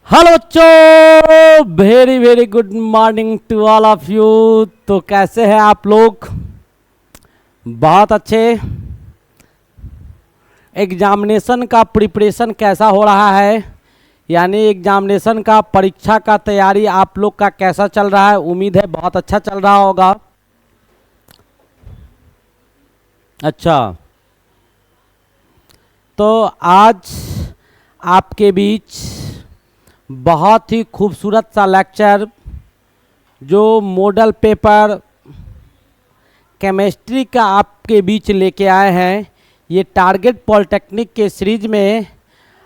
Hello बच्चों, very very good morning to all of you. तो कैसे हैं आप लोग? बहुत अच्छे। एग्जामिनेशन का प्रिपरेशन कैसा हो रहा है? यानी एग्जामिनेशन का परीक्षा का तैयारी आप लोग का कैसा चल रहा है? उम्मीद है बहुत अच्छा चल रहा होगा। अच्छा, तो आज आपके बीच बहुत ही खूबसूरत सा लेक्चर जो मॉडल पेपर केमिस्ट्री का आपके बीच लेके आए हैं। ये टारगेट पॉलिटेक्निक के सीरीज में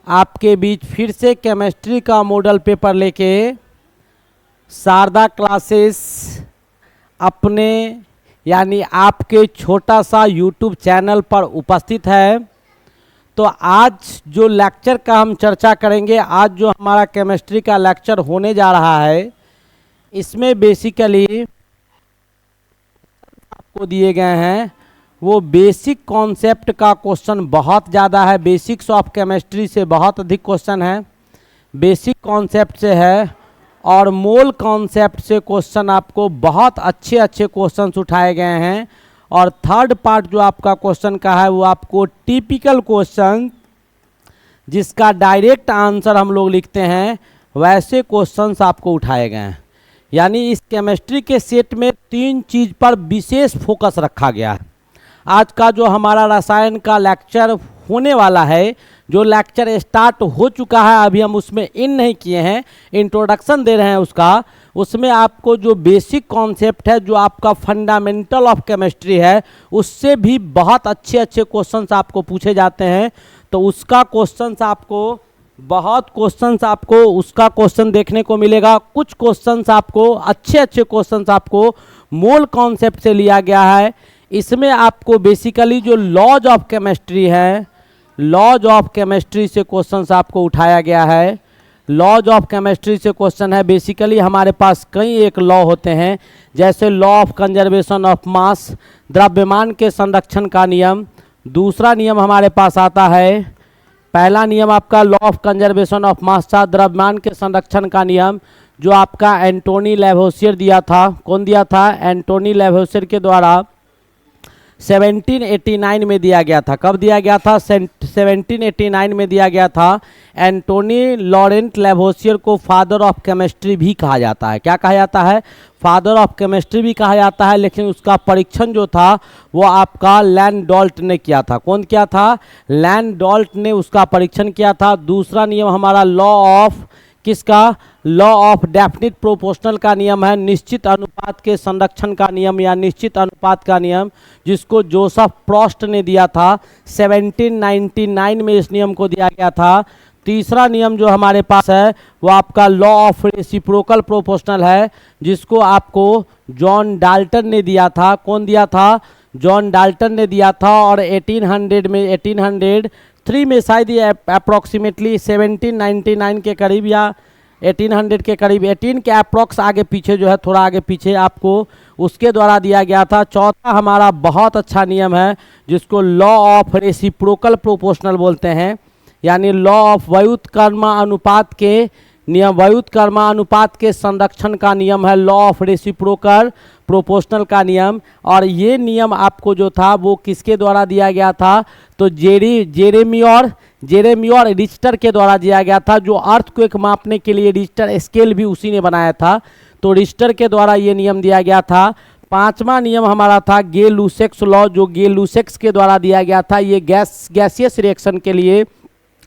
आपके बीच फिर से केमिस्ट्री का मॉडल पेपर लेके शारदा क्लासेस अपने यानी आपके छोटा सा यूट्यूब चैनल पर उपस्थित है। तो आज जो लेक्चर का हम चर्चा करेंगे, आज जो हमारा केमिस्ट्री का लेक्चर होने जा रहा है, इसमें बेसिकली आपको दिए गए हैं वो बेसिक कॉन्सेप्ट का क्वेश्चन बहुत ज़्यादा है। बेसिक्स ऑफ केमिस्ट्री से बहुत अधिक क्वेश्चन है, बेसिक कॉन्सेप्ट से है, और मोल कॉन्सेप्ट से क्वेश्चन आपको बहुत अच्छे अच्छे क्वेश्चंस उठाए गए हैं। और थर्ड पार्ट जो आपका क्वेश्चन का है वो आपको टिपिकल क्वेश्चन जिसका डायरेक्ट आंसर हम लोग लिखते हैं, वैसे क्वेश्चंस आपको उठाए गए हैं। यानी इस केमिस्ट्री के सेट में तीन चीज़ पर विशेष फोकस रखा गया है। आज का जो हमारा रसायन का लेक्चर होने वाला है, जो लेक्चर स्टार्ट हो चुका है, अभी हम उसमें इन नहीं किए हैं, इंट्रोडक्शन दे रहे हैं उसका। उसमें आपको जो बेसिक कॉन्सेप्ट है, जो आपका फंडामेंटल ऑफ केमिस्ट्री है, उससे भी बहुत अच्छे अच्छे क्वेश्चंस आपको पूछे जाते हैं। तो उसका क्वेश्चंस आपको बहुत क्वेश्चंस आपको उसका क्वेश्चन देखने को मिलेगा। कुछ क्वेश्चंस आपको अच्छे अच्छे क्वेश्चंस आपको मोल कॉन्सेप्ट से लिया गया है। इसमें आपको बेसिकली जो लॉज ऑफ केमिस्ट्री है, लॉज ऑफ केमिस्ट्री से क्वेश्चंस आपको उठाया गया है। लॉज ऑफ केमिस्ट्री से क्वेश्चन है। बेसिकली हमारे पास कई एक लॉ होते हैं, जैसे law of conservation of mass, द्रव्यमान के संरक्षण का नियम। दूसरा नियम हमारे पास आता है, पहला नियम आपका law of conservation of mass था, द्रव्यमान के संरक्षण का नियम, जो आपका एंटोनी लेवोसियर दिया था। कौन दिया था? एंटोनी लेवोसियर के द्वारा 1789 में दिया गया था। कब दिया गया था? 1789 में दिया गया था। एंटोनी लॉरेंट लेवोसियर को फादर ऑफ केमिस्ट्री भी कहा जाता है। क्या कहा जाता है? फादर ऑफ केमिस्ट्री भी कहा जाता है। लेकिन उसका परीक्षण जो था वो आपका लैंडोल्ट ने किया था। कौन किया था? लैंडोल्ट ने उसका परीक्षण किया था। दूसरा नियम हमारा लॉ ऑफ किसका? लॉ ऑफ डेफिनिट प्रोपोर्शनल का नियम है, निश्चित अनुपात के संरक्षण का नियम या निश्चित अनुपात का नियम, जिसको जोसेफ प्रोस्ट ने दिया था। 1799 में इस नियम को दिया गया था। तीसरा नियम जो हमारे पास है वो आपका लॉ ऑफ रेसिप्रोकल प्रोपोर्शनल है, जिसको आपको जॉन डाल्टन ने दिया था। कौन दिया था? जॉन डाल्टन ने दिया था। और 1803 में शायद ये अप्रॉक्सीमेटली 1799 के करीब या 1800 के करीब, 18 के अप्रॉक्स आगे पीछे जो है, थोड़ा आगे पीछे आपको उसके द्वारा दिया गया था। चौथा हमारा बहुत अच्छा नियम है जिसको लॉ ऑफ रेसिप्रोकल प्रोपोर्शनल बोलते हैं, यानी लॉ ऑफ व्युत्क्रम अनुपात के नियम, व्युत्क्रम अनुपात के संरक्षण का नियम है, लॉ ऑफ रेसिप्रोकल प्रोपोर्शनल का नियम। और ये नियम आपको जो था वो किसके द्वारा दिया गया था? तो जेरेमी और रिच्टर के द्वारा दिया गया था। जो अर्थक्वेक मापने के लिए रिच्टर स्केल भी उसी ने बनाया था, तो रिच्टर के द्वारा ये नियम दिया गया था। पांचवा नियम हमारा था गे-लुसेक्स लॉ, जो गे-लुसेक्स के द्वारा दिया गया था। ये गैसियस रिएक्शन के लिए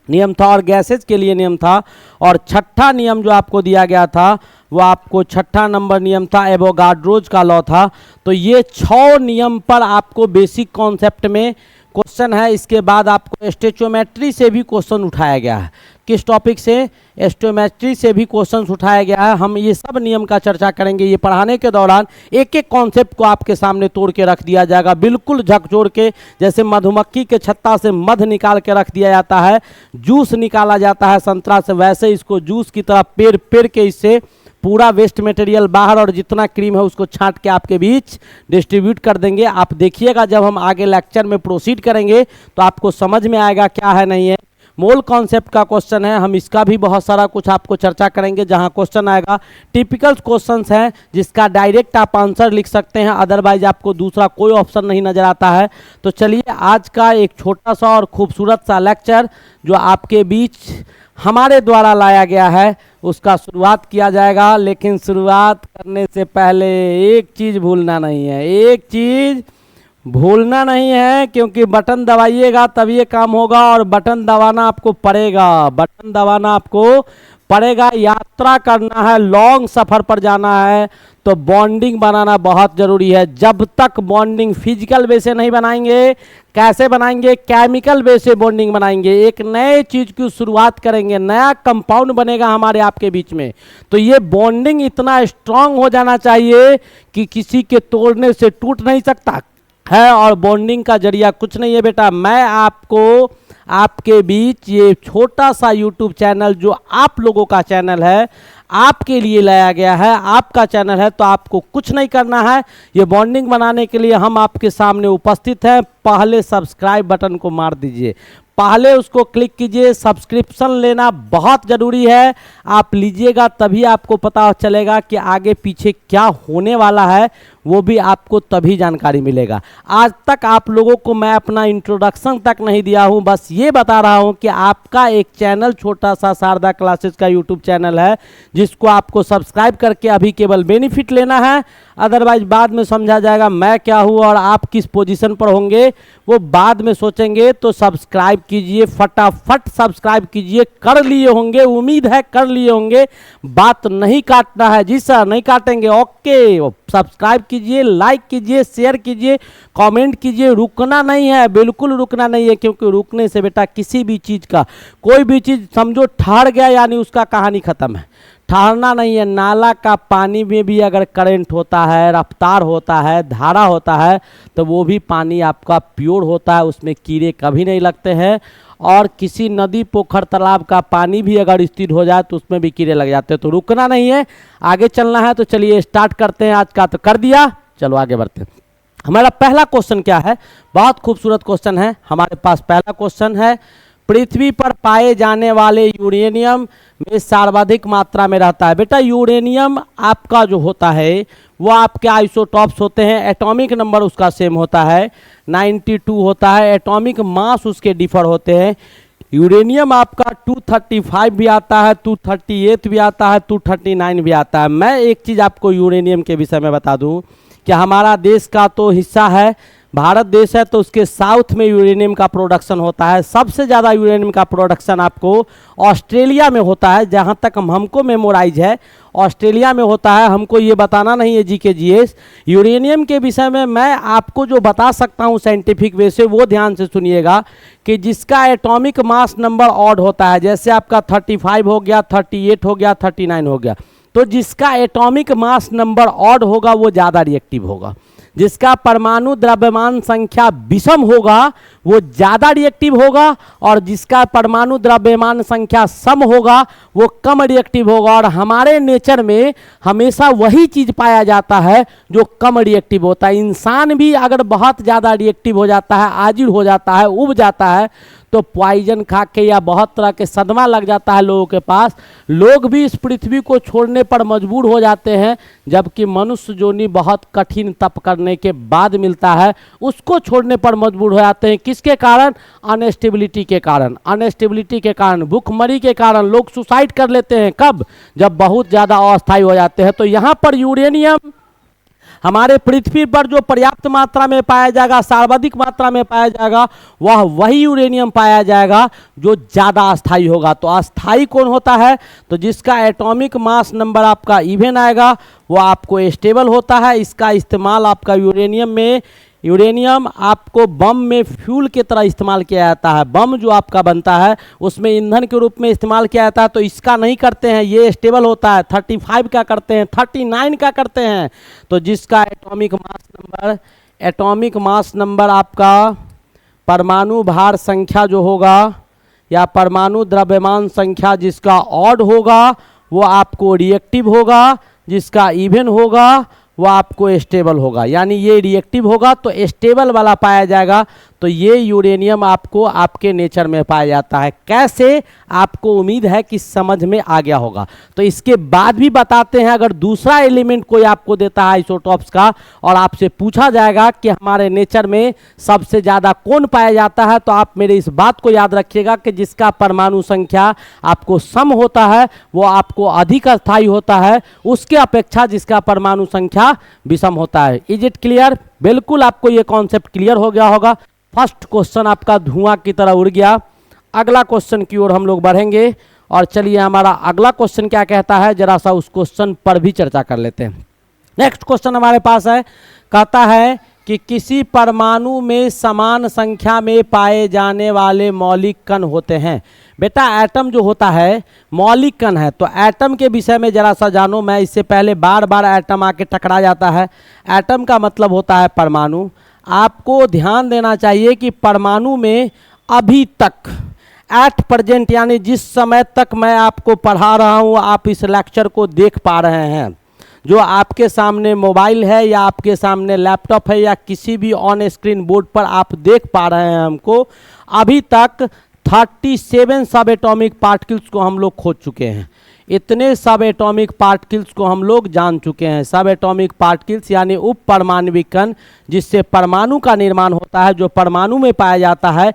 नियम था और गैसेज के लिए नियम था। और छठा नियम जो आपको दिया गया था वो आपको छठा नंबर नियम था, एवोगाड्रोज का लॉ था। तो ये 6 नियम पर आपको बेसिक कॉन्सेप्ट में क्वेश्चन है। इसके बाद आपको स्टोइचियोमेट्री से भी क्वेश्चन उठाया गया है। किस टॉपिक से? स्टोइचियोमेट्री से भी क्वेश्चन उठाया गया है। हम ये सब नियम का चर्चा करेंगे। ये पढ़ाने के दौरान एक एक कॉन्सेप्ट को आपके सामने तोड़ के रख दिया जाएगा, बिल्कुल झकझोर के, जैसे मधुमक्खी के छत्ता से मध निकाल के रख दिया जाता है, जूस निकाला जाता है संतरा से, वैसे इसको जूस की तरह पेड़ पेड़ के इससे पूरा वेस्ट मटेरियल बाहर और जितना क्रीम है उसको छांट के आपके बीच डिस्ट्रीब्यूट कर देंगे। आप देखिएगा जब हम आगे लेक्चर में प्रोसीड करेंगे तो आपको समझ में आएगा क्या है नहीं है। मोल कॉन्सेप्ट का क्वेश्चन है, हम इसका भी बहुत सारा कुछ आपको चर्चा करेंगे। जहां क्वेश्चन आएगा टिपिकल क्वेश्चंस हैं जिसका डायरेक्ट आप आंसर लिख सकते हैं, अदरवाइज आपको दूसरा कोई ऑप्शन नहीं नजर आता है। तो चलिए आज का एक छोटा सा और खूबसूरत सा लेक्चर जो आपके बीच हमारे द्वारा लाया गया है उसका शुरुआत किया जाएगा। लेकिन शुरुआत करने से पहले एक चीज़ भूलना नहीं है, एक चीज़ भूलना नहीं है, क्योंकि बटन दबाइएगा तब ये काम होगा और बटन दबाना आपको पड़ेगा, बटन दबाना आपको पड़ेगा। यात्रा करना है, लॉन्ग सफ़र पर जाना है तो बॉन्डिंग बनाना बहुत ज़रूरी है। जब तक बॉन्डिंग फिजिकल वे से नहीं बनाएंगे, कैसे बनाएंगे? केमिकल वे से बॉन्डिंग बनाएंगे। एक नए चीज़ की शुरुआत करेंगे, नया कंपाउंड बनेगा हमारे आपके बीच में। तो ये बॉन्डिंग इतना स्ट्रांग हो जाना चाहिए कि किसी के तोड़ने से टूट नहीं सकता है। और बॉन्डिंग का जरिया कुछ नहीं है बेटा, मैं आपको आपके बीच ये छोटा सा यूट्यूब चैनल जो आप लोगों का चैनल है, आपके लिए लाया गया है, आपका चैनल है, तो आपको कुछ नहीं करना है। ये बॉन्डिंग बनाने के लिए हम आपके सामने उपस्थित हैं। पहले सब्सक्राइब बटन को मार दीजिए, पहले उसको क्लिक कीजिए। सब्सक्रिप्शन लेना बहुत ज़रूरी है, आप लीजिएगा तभी आपको पता चलेगा कि आगे पीछे क्या होने वाला है, वो भी आपको तभी जानकारी मिलेगा। आज तक आप लोगों को मैं अपना इंट्रोडक्शन तक नहीं दिया हूँ, बस ये बता रहा हूँ कि आपका एक चैनल छोटा सा शारदा क्लासेस का यूट्यूब चैनल है जिसको आपको सब्सक्राइब करके अभी केवल बेनिफिट लेना है। अदरवाइज बाद में समझा जाएगा मैं क्या हूँ और आप किस पोजीशन पर होंगे, वो बाद में सोचेंगे। तो सब्सक्राइब कीजिए, फटाफट सब्सक्राइब कीजिए। कर लिए होंगे, उम्मीद है कर लिए होंगे, बात नहीं काटना है। जी सर, नहीं काटेंगे, ओके। सब्सक्राइब कीजिए, लाइक कीजिए, शेयर कीजिए, कमेंट कीजिए। रुकना नहीं है, बिल्कुल रुकना नहीं है, क्योंकि रुकने से बेटा किसी भी चीज़ का, कोई भी चीज़ समझो ठहर गया यानी उसका कहानी ख़त्म है। ठहरना नहीं है। नाला का पानी में भी अगर करंट होता है, रफ्तार होता है, धारा होता है, तो वो भी पानी आपका प्योर होता है, उसमें कीड़े कभी नहीं लगते हैं। और किसी नदी, पोखर, तालाब का पानी भी अगर स्थिर हो जाए तो उसमें भी कीड़े लग जाते हैं। तो रुकना नहीं है, आगे चलना है। तो चलिए स्टार्ट करते हैं। आज का तो कर दिया, चलो आगे बढ़ते हैं। हमारा पहला क्वेश्चन क्या है? बहुत खूबसूरत क्वेश्चन है हमारे पास। पहला क्वेश्चन है, पृथ्वी पर पाए जाने वाले यूरेनियम में सर्वाधिक मात्रा में रहता है। बेटा यूरेनियम आपका जो होता है वो आपके आइसोटॉप्स होते हैं, एटॉमिक नंबर उसका सेम होता है, 92 होता है। एटॉमिक मास उसके डिफर होते हैं। यूरेनियम आपका 235 भी आता है, 238 भी आता है, 239 भी आता है। मैं एक चीज़ आपको यूरेनियम के विषय में बता दूं कि हमारा देश का तो हिस्सा है, भारत देश है, तो उसके साउथ में यूरेनियम का प्रोडक्शन होता है। सबसे ज़्यादा यूरेनियम का प्रोडक्शन आपको ऑस्ट्रेलिया में होता है, जहाँ तक हमको मेमोराइज है ऑस्ट्रेलिया में होता है। हमको ये बताना नहीं है जीके जीएस। यूरेनियम के विषय में मैं आपको जो बता सकता हूँ साइंटिफिक वे से, वो ध्यान से सुनिएगा कि जिसका एटॉमिक मास नंबर ऑड होता है, जैसे आपका 35 हो गया, 38 हो गया, 39 हो गया, तो जिसका एटॉमिक मास नंबर ऑड होगा वो ज़्यादा रिएक्टिव होगा। जिसका परमाणु द्रव्यमान संख्या विषम होगा वो ज़्यादा रिएक्टिव होगा, और जिसका परमाणु द्रव्यमान संख्या सम होगा वो कम रिएक्टिव होगा। और हमारे नेचर में हमेशा वही चीज़ पाया जाता है जो कम रिएक्टिव होता है। इंसान भी अगर बहुत ज़्यादा रिएक्टिव हो जाता है, आजिर हो जाता है, उब जाता है, तो पॉइजन खा के या बहुत तरह के सदमा लग जाता है लोगों के पास। लोग भी इस पृथ्वी को छोड़ने पर मजबूर हो जाते हैं, जबकि मनुष्य जोनी बहुत कठिन तप करने के बाद मिलता है, उसको छोड़ने पर मजबूर हो जाते हैं। किसके कारण? अनस्टेबिलिटी के कारण। अनस्टेबिलिटी के कारण, भूखमरी के कारण लोग सुसाइड कर लेते हैं। कब? जब बहुत ज़्यादा अस्थायी हो जाते हैं। तो यहाँ पर यूरेनियम हमारे पृथ्वी पर जो पर्याप्त मात्रा में पाया जाएगा, सर्वाधिक मात्रा में पाया जाएगा, वह वही यूरेनियम पाया जाएगा जो ज़्यादा अस्थायी होगा। तो अस्थायी कौन होता है? तो जिसका एटॉमिक मास नंबर आपका इवन आएगा वो आपको स्टेबल होता है। इसका इस्तेमाल आपका यूरेनियम आपको बम में फ्यूल की तरह इस्तेमाल किया जाता है। बम जो आपका बनता है उसमें ईंधन के रूप में इस्तेमाल किया जाता है। तो इसका नहीं करते हैं, ये स्टेबल होता है। 35 का करते हैं, 39 का करते हैं। तो जिसका एटॉमिक मास नंबर आपका परमाणु भार संख्या जो होगा या परमाणु द्रव्यमान संख्या जिसका ऑड होगा वो आपको रिएक्टिव होगा, जिसका इवन होगा वो आपको स्टेबल होगा। यानी ये रिएक्टिव होगा तो स्टेबल वाला पाया जाएगा। तो ये यूरेनियम आपको आपके नेचर में पाया जाता है। कैसे, आपको उम्मीद है कि समझ में आ गया होगा। तो इसके बाद भी बताते हैं, अगर दूसरा एलिमेंट कोई आपको देता है आइसोटॉप्स का और आपसे पूछा जाएगा कि हमारे नेचर में सबसे ज़्यादा कौन पाया जाता है, तो आप मेरे इस बात को याद रखिएगा कि जिसका परमाणु संख्या आपको सम होता है वो आपको अधिक अस्थायी होता है उसके अपेक्षा जिसका परमाणु संख्या विषम होता है। Is it clear? बिल्कुल आपको ये कॉन्सेप्ट क्लियर हो गया होगा। फर्स्ट क्वेश्चन आपका धुआं की तरह उड़ गया। अगला क्वेश्चन की ओर हम लोग बढ़ेंगे और चलिए हमारा अगला क्वेश्चन क्या कहता है, जरा सा उस क्वेश्चन पर भी चर्चा कर लेते हैं। नेक्स्ट क्वेश्चन हमारे पास है, कहता है कि किसी परमाणु में समान संख्या में पाए जाने वाले मौलिक कण होते हैं। बेटा एटम जो होता है मौलिक कण है, तो एटम के विषय में जरा सा जानो। मैं इससे पहले बार बार एटम आके टकरा जाता है। एटम का मतलब होता है परमाणु। आपको ध्यान देना चाहिए कि परमाणु में अभी तक एट प्रेजेंट यानी जिस समय तक मैं आपको पढ़ा रहा हूँ, आप इस लेक्चर को देख पा रहे हैं, जो आपके सामने मोबाइल है या आपके सामने लैपटॉप है या किसी भी ऑन स्क्रीन बोर्ड पर आप देख पा रहे हैं हमको, अभी तक 37 सब एटॉमिक पार्टिकल्स को हम लोग खोज चुके हैं। इतने सब एटॉमिक पार्टिकल्स को हम लोग जान चुके हैं। सब एटॉमिक पार्टिकल्स यानी उप परमाणविक कण जिससे परमाणु का निर्माण होता है, जो परमाणु में पाया जाता है,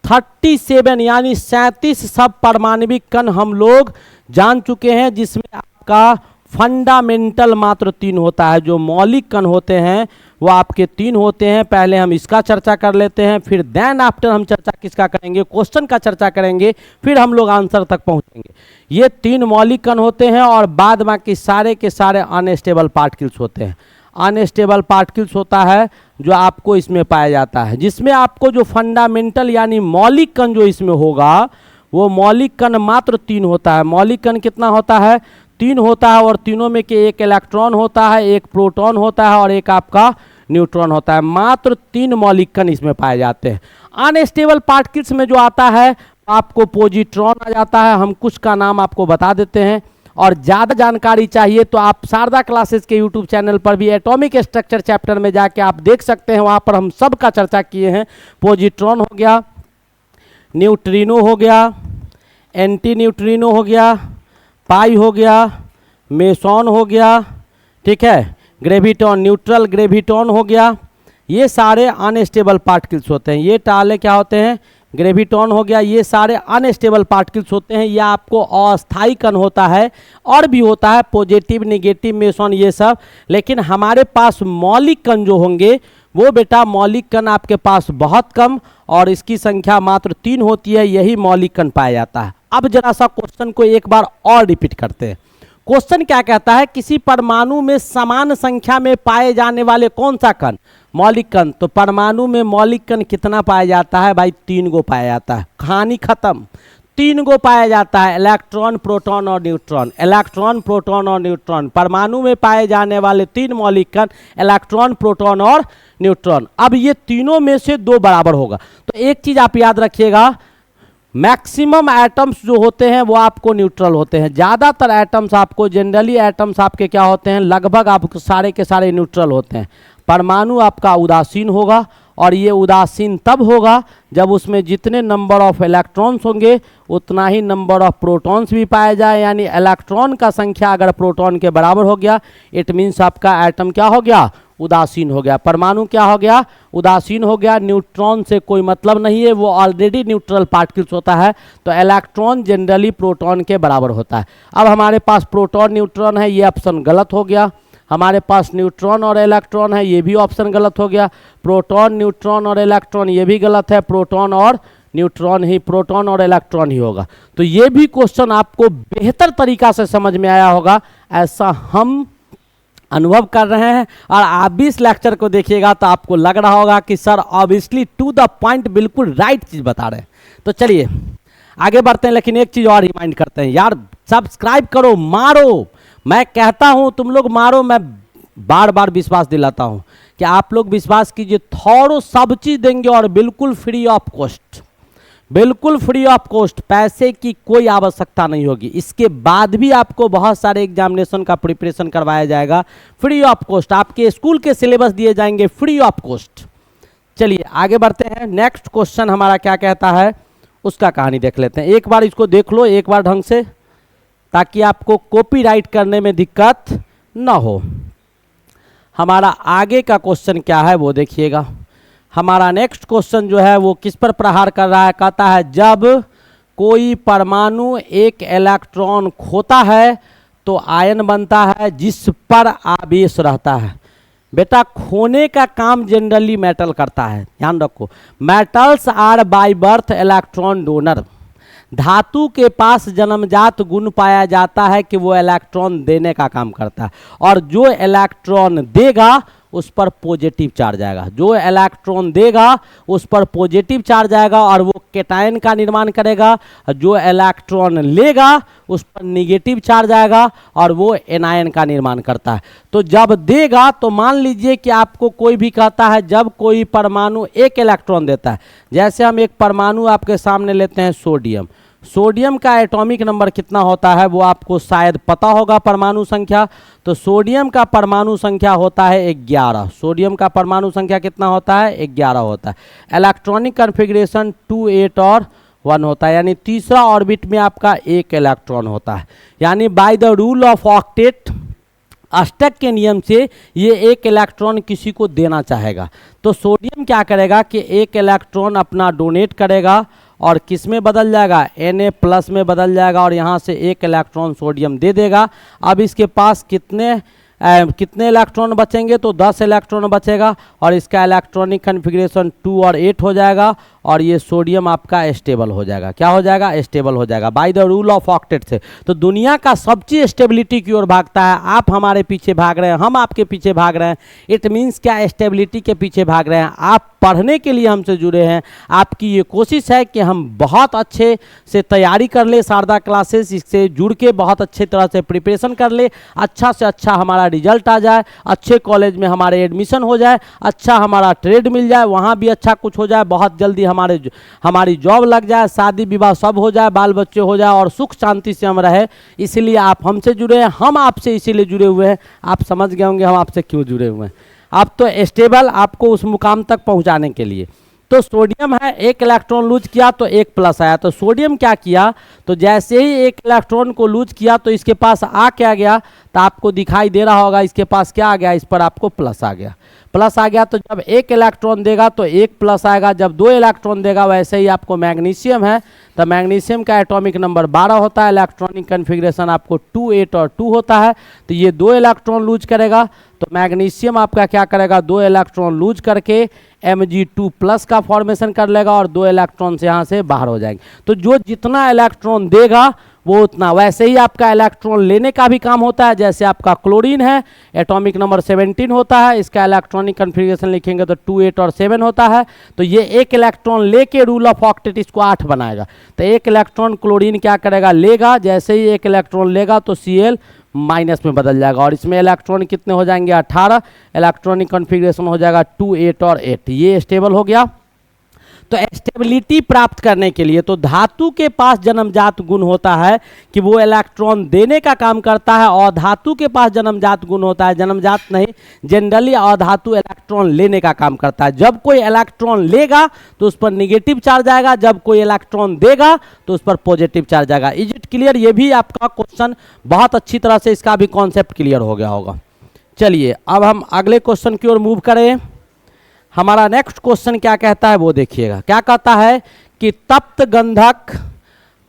37 यानी 37 सब परमाणविक कण हम लोग जान चुके हैं, जिसमें आपका फंडामेंटल मात्र 3 होता है। जो मौलिक कण होते हैं वो आपके 3 होते हैं। पहले हम इसका चर्चा कर लेते हैं, फिर देन आफ्टर हम चर्चा किसका करेंगे, क्वेश्चन का चर्चा करेंगे, फिर हम लोग आंसर तक पहुंचेंगे। ये 3 मौलिक कण होते हैं और बाद बाकी सारे के सारे अनस्टेबल पार्टिकल्स होते हैं। अनस्टेबल पार्टिकल्स होता है जो आपको इसमें पाया जाता है, जिसमें आपको जो फंडामेंटल यानी मौलिक कण जो इसमें होगा वो मौलिक कण मात्र 3 होता है। मौलिक कण कितना होता है? 3 होता है, और तीनों में के एक इलेक्ट्रॉन होता है, एक प्रोटॉन होता है और एक आपका न्यूट्रॉन होता है। मात्र 3 मौलिक कण इसमें पाए जाते हैं। अनस्टेबल पार्टिकल्स में जो आता है आपको पॉजिट्रॉन आ जाता है। हम कुछ का नाम आपको बता देते हैं, और ज़्यादा जानकारी चाहिए तो आप शारदा क्लासेस के यूट्यूब चैनल पर भी एटॉमिक स्ट्रक्चर चैप्टर में जाके आप देख सकते हैं, वहाँ पर हम सब का चर्चा किए हैं। पॉजिट्रॉन हो गया, न्यूट्रिनो हो गया, एंटी न्यूट्रिनो हो गया, पाई हो गया, मेसॉन हो गया, ठीक है, ग्रेविटॉन, न्यूट्रल ग्रेविटॉन हो गया। ये सारे अनस्टेबल पार्टिकल्स होते हैं। ये टाले क्या होते हैं? ग्रेविटॉन हो गया। ये सारे अनस्टेबल पार्टिकल्स होते हैं। यह आपको अस्थायी कण होता है, और भी होता है पॉजिटिव, नेगेटिव, मेसॉन, ये सब। लेकिन हमारे पास मौलिक कण जो होंगे वो बेटा मौलिक कण आपके पास बहुत कम, और इसकी संख्या मात्र 3 होती है। यही मौलिक कण पाया जाता है। अब जरा सा क्वेश्चन को एक बार और रिपीट करते हैं। क्वेश्चन क्या कहता है? किसी परमाणु में समान संख्या में पाए जाने वाले कौन सा कण? मौलिक कण। तो परमाणु में मौलिक कण कितना पाया जाता है भाई? 3 गो पाया जाता है। कहानी खत्म। 3 गो पाया जाता है, इलेक्ट्रॉन, प्रोटॉन और न्यूट्रॉन। इलेक्ट्रॉन, प्रोटॉन और न्यूट्रॉन, परमाणु में पाए जाने वाले 3 मौलिक कण, इलेक्ट्रॉन, प्रोटॉन और न्यूट्रॉन। अब ये तीनों में से 2 बराबर होगा। तो एक चीज आप याद रखिएगा, मैक्सिमम एटम्स जो होते हैं वो आपको न्यूट्रल होते हैं। ज़्यादातर एटम्स आपको, जनरली एटम्स आपके क्या होते हैं, लगभग आपको सारे के सारे न्यूट्रल होते हैं। परमाणु आपका उदासीन होगा, और ये उदासीन तब होगा जब उसमें जितने नंबर ऑफ इलेक्ट्रॉन्स होंगे उतना ही नंबर ऑफ प्रोटॉन्स भी पाया जाए। यानी इलेक्ट्रॉन का संख्या अगर प्रोटॉन के बराबर हो गया, इट मीन्स आपका एटम क्या हो गया? उदासीन हो गया। परमाणु क्या हो गया? उदासीन हो गया। न्यूट्रॉन से कोई मतलब नहीं है, वो ऑलरेडी न्यूट्रल पार्टिकल्स होता है। तो इलेक्ट्रॉन जनरली प्रोटॉन के बराबर होता है। अब हमारे पास प्रोटॉन, न्यूट्रॉन है, ये ऑप्शन गलत हो गया। हमारे पास न्यूट्रॉन और इलेक्ट्रॉन है, ये भी ऑप्शन गलत हो गया। प्रोटॉन, न्यूट्रॉन और इलेक्ट्रॉन, ये भी गलत है। प्रोटॉन और न्यूट्रॉन ही, प्रोटॉन और इलेक्ट्रॉन ही होगा। तो ये भी क्वेश्चन आपको बेहतर तरीका से समझ में आया होगा, ऐसा हम अनुभव कर रहे हैं। और आप भी इस लेक्चर को देखिएगा तो आपको लग रहा होगा कि sir obviously to the point बिल्कुल राइट चीज बता रहे हैं। तो चलिए आगे बढ़ते हैं, लेकिन एक चीज और रिमाइंड करते हैं यार, सब्सक्राइब करो, मारो। मैं कहता हूं तुम लोग मारो, मैं बार बार विश्वास दिलाता हूं कि आप लोग विश्वास कीजिए, थोड़ो सब चीज देंगे और बिल्कुल फ्री ऑफ कॉस्ट। बिल्कुल फ्री ऑफ कॉस्ट, पैसे की कोई आवश्यकता नहीं होगी। इसके बाद भी आपको बहुत सारे एग्जामिनेशन का प्रिपरेशन करवाया जाएगा फ्री ऑफ कॉस्ट। आपके स्कूल के सिलेबस दिए जाएंगे फ्री ऑफ कॉस्ट। चलिए आगे बढ़ते हैं। नेक्स्ट क्वेश्चन हमारा क्या कहता है उसका कहानी देख लेते हैं। एक बार इसको देख लो एक बार ढंग से, ताकि आपको कॉपीराइट करने में दिक्कत ना हो। हमारा आगे का क्वेश्चन क्या है वो देखिएगा। हमारा नेक्स्ट क्वेश्चन जो है वो किस पर प्रहार कर रहा है, कहता है जब कोई परमाणु एक इलेक्ट्रॉन खोता है तो आयन बनता है जिस पर आवेश रहता है। बेटा खोने का काम जनरली मेटल करता है, ध्यान रखो। Metals are by birth electron donor. धातु के पास जन्मजात गुण पाया जाता है कि वो इलेक्ट्रॉन देने का काम करता है, और जो इलेक्ट्रॉन देगा उस पर पॉजिटिव चार्ज आएगा। जो इलेक्ट्रॉन देगा उस पर पॉजिटिव चार्ज आएगा और वो कैटायन का निर्माण करेगा। जो इलेक्ट्रॉन लेगा उस पर नेगेटिव चार्ज आएगा और वो एनायन का निर्माण करता है। तो जब देगा तो मान लीजिए कि आपको कोई भी कहता है जब कोई परमाणु एक इलेक्ट्रॉन देता है, जैसे हम एक परमाणु आपके सामने लेते हैं सोडियम। सोडियम का एटॉमिक नंबर कितना होता है वो आपको शायद पता होगा, परमाणु संख्या। तो सोडियम का परमाणु संख्या होता है 11। सोडियम का परमाणु संख्या कितना होता है? 11 होता है। इलेक्ट्रॉनिक कन्फिग्रेशन 2, 8 और 1 होता है, यानी तीसरा ऑर्बिट में आपका एक इलेक्ट्रॉन होता है। यानी by the rule of octet, अष्टक के नियम से ये एक इलेक्ट्रॉन किसी को देना चाहेगा तो सोडियम क्या करेगा कि एक इलेक्ट्रॉन अपना डोनेट करेगा और किस में बदल जाएगा? Na+ में बदल जाएगा और यहाँ से एक इलेक्ट्रॉन सोडियम दे देगा। अब इसके पास कितने इलेक्ट्रॉन बचेंगे? तो 10 इलेक्ट्रॉन बचेगा और इसका इलेक्ट्रॉनिक कन्फिग्रेशन 2 और 8 हो जाएगा और ये सोडियम आपका स्टेबल हो जाएगा। क्या हो जाएगा? स्टेबल हो जाएगा bye the rule of octet से। तो दुनिया का सब चीज़ स्टेबिलिटी की ओर भागता है। आप हमारे पीछे भाग रहे हैं, हम आपके पीछे भाग रहे हैं। इट मीन्स क्या? स्टेबिलिटी के पीछे भाग रहे हैं। आप पढ़ने के लिए हमसे जुड़े हैं। आपकी ये कोशिश है कि हम बहुत अच्छे से तैयारी कर ले शारदा क्लासेस, इससे जुड़ के बहुत अच्छे तरह से प्रिपरेशन कर ले, अच्छा से अच्छा हमारा रिजल्ट आ जाए, अच्छे कॉलेज में हमारे एडमिशन हो जाए, अच्छा हमारा ट्रेड मिल जाए, वहाँ भी अच्छा कुछ हो जाए, बहुत जल्दी हमारी जॉब लग जाए, शादी विवाह सब हो जाए, बाल बच्चे हो जाए और सुख शांति से हम रहे। इसलिए आप हमसे जुड़े हैं, हम आपसे इसीलिए जुड़े हुए हैं। आप समझ गए होंगे हम आपसे क्यों जुड़े हुए हैं। आप तो स्टेबल, आपको उस मुकाम तक पहुंचाने के लिए। तो सोडियम है, एक इलेक्ट्रॉन लूज किया तो 1+ आया। तो सोडियम क्या किया? तो जैसे ही एक इलेक्ट्रॉन को लूज किया तो इसके पास आ क्या गया? तो आपको दिखाई दे रहा होगा इसके पास क्या आ गया? इस पर आपको प्लस आ गया। प्लस आ गया तो जब एक इलेक्ट्रॉन देगा तो 1+ आएगा। जब 2 इलेक्ट्रॉन देगा, वैसे ही आपको मैग्नीशियम है तो मैग्नीशियम का एटॉमिक नंबर 12 होता है। इलेक्ट्रॉनिक कन्फिग्रेशन आपको 2, 8 और 2 होता है। तो ये 2 इलेक्ट्रॉन लूज करेगा तो मैग्नीशियम आपका क्या करेगा? 2 इलेक्ट्रॉन लूज करके Mg2+ का फॉर्मेशन कर लेगा और 2 इलेक्ट्रॉन से यहाँ से बाहर हो जाएंगे। तो जो जितना इलेक्ट्रॉन देगा वो उतना। वैसे ही आपका इलेक्ट्रॉन लेने का भी काम होता है। जैसे आपका क्लोरीन है, एटॉमिक नंबर 17 होता है, इसका इलेक्ट्रॉनिक कन्फिग्रेशन लिखेंगे तो 2, 8 और 7 होता है। तो ये एक इलेक्ट्रॉन लेके रूल ऑफ ऑक्टेट इसको 8 बनाएगा। तो एक इलेक्ट्रॉन क्लोरीन क्या करेगा? लेगा। जैसे ही एक इलेक्ट्रॉन लेगा तो Cl- में बदल जाएगा और इसमें इलेक्ट्रॉन कितने हो जाएंगे? 18। इलेक्ट्रॉनिक कन्फिग्रेशन हो जाएगा 2, 8 और 8। ये स्टेबल हो गया। तो स्टेबिलिटी प्राप्त करने के लिए तो धातु के पास जन्मजात गुण होता है कि वो इलेक्ट्रॉन देने का काम करता है, और धातु के पास जन्मजात गुण होता है, जन्मजात नहीं, जनरली अधातु इलेक्ट्रॉन लेने का काम करता है। जब कोई इलेक्ट्रॉन लेगा तो उस पर नेगेटिव चार्ज आएगा, जब कोई इलेक्ट्रॉन देगा तो उस पर पॉजिटिव चार्ज आएगा। Is it clear? ये भी आपका क्वेश्चन बहुत अच्छी तरह से इसका भी कॉन्सेप्ट क्लियर हो गया होगा। चलिए अब हम अगले क्वेश्चन की ओर मूव करें। हमारा नेक्स्ट क्वेश्चन क्या कहता है वो देखिएगा। क्या कहता है कि तप्त गंधक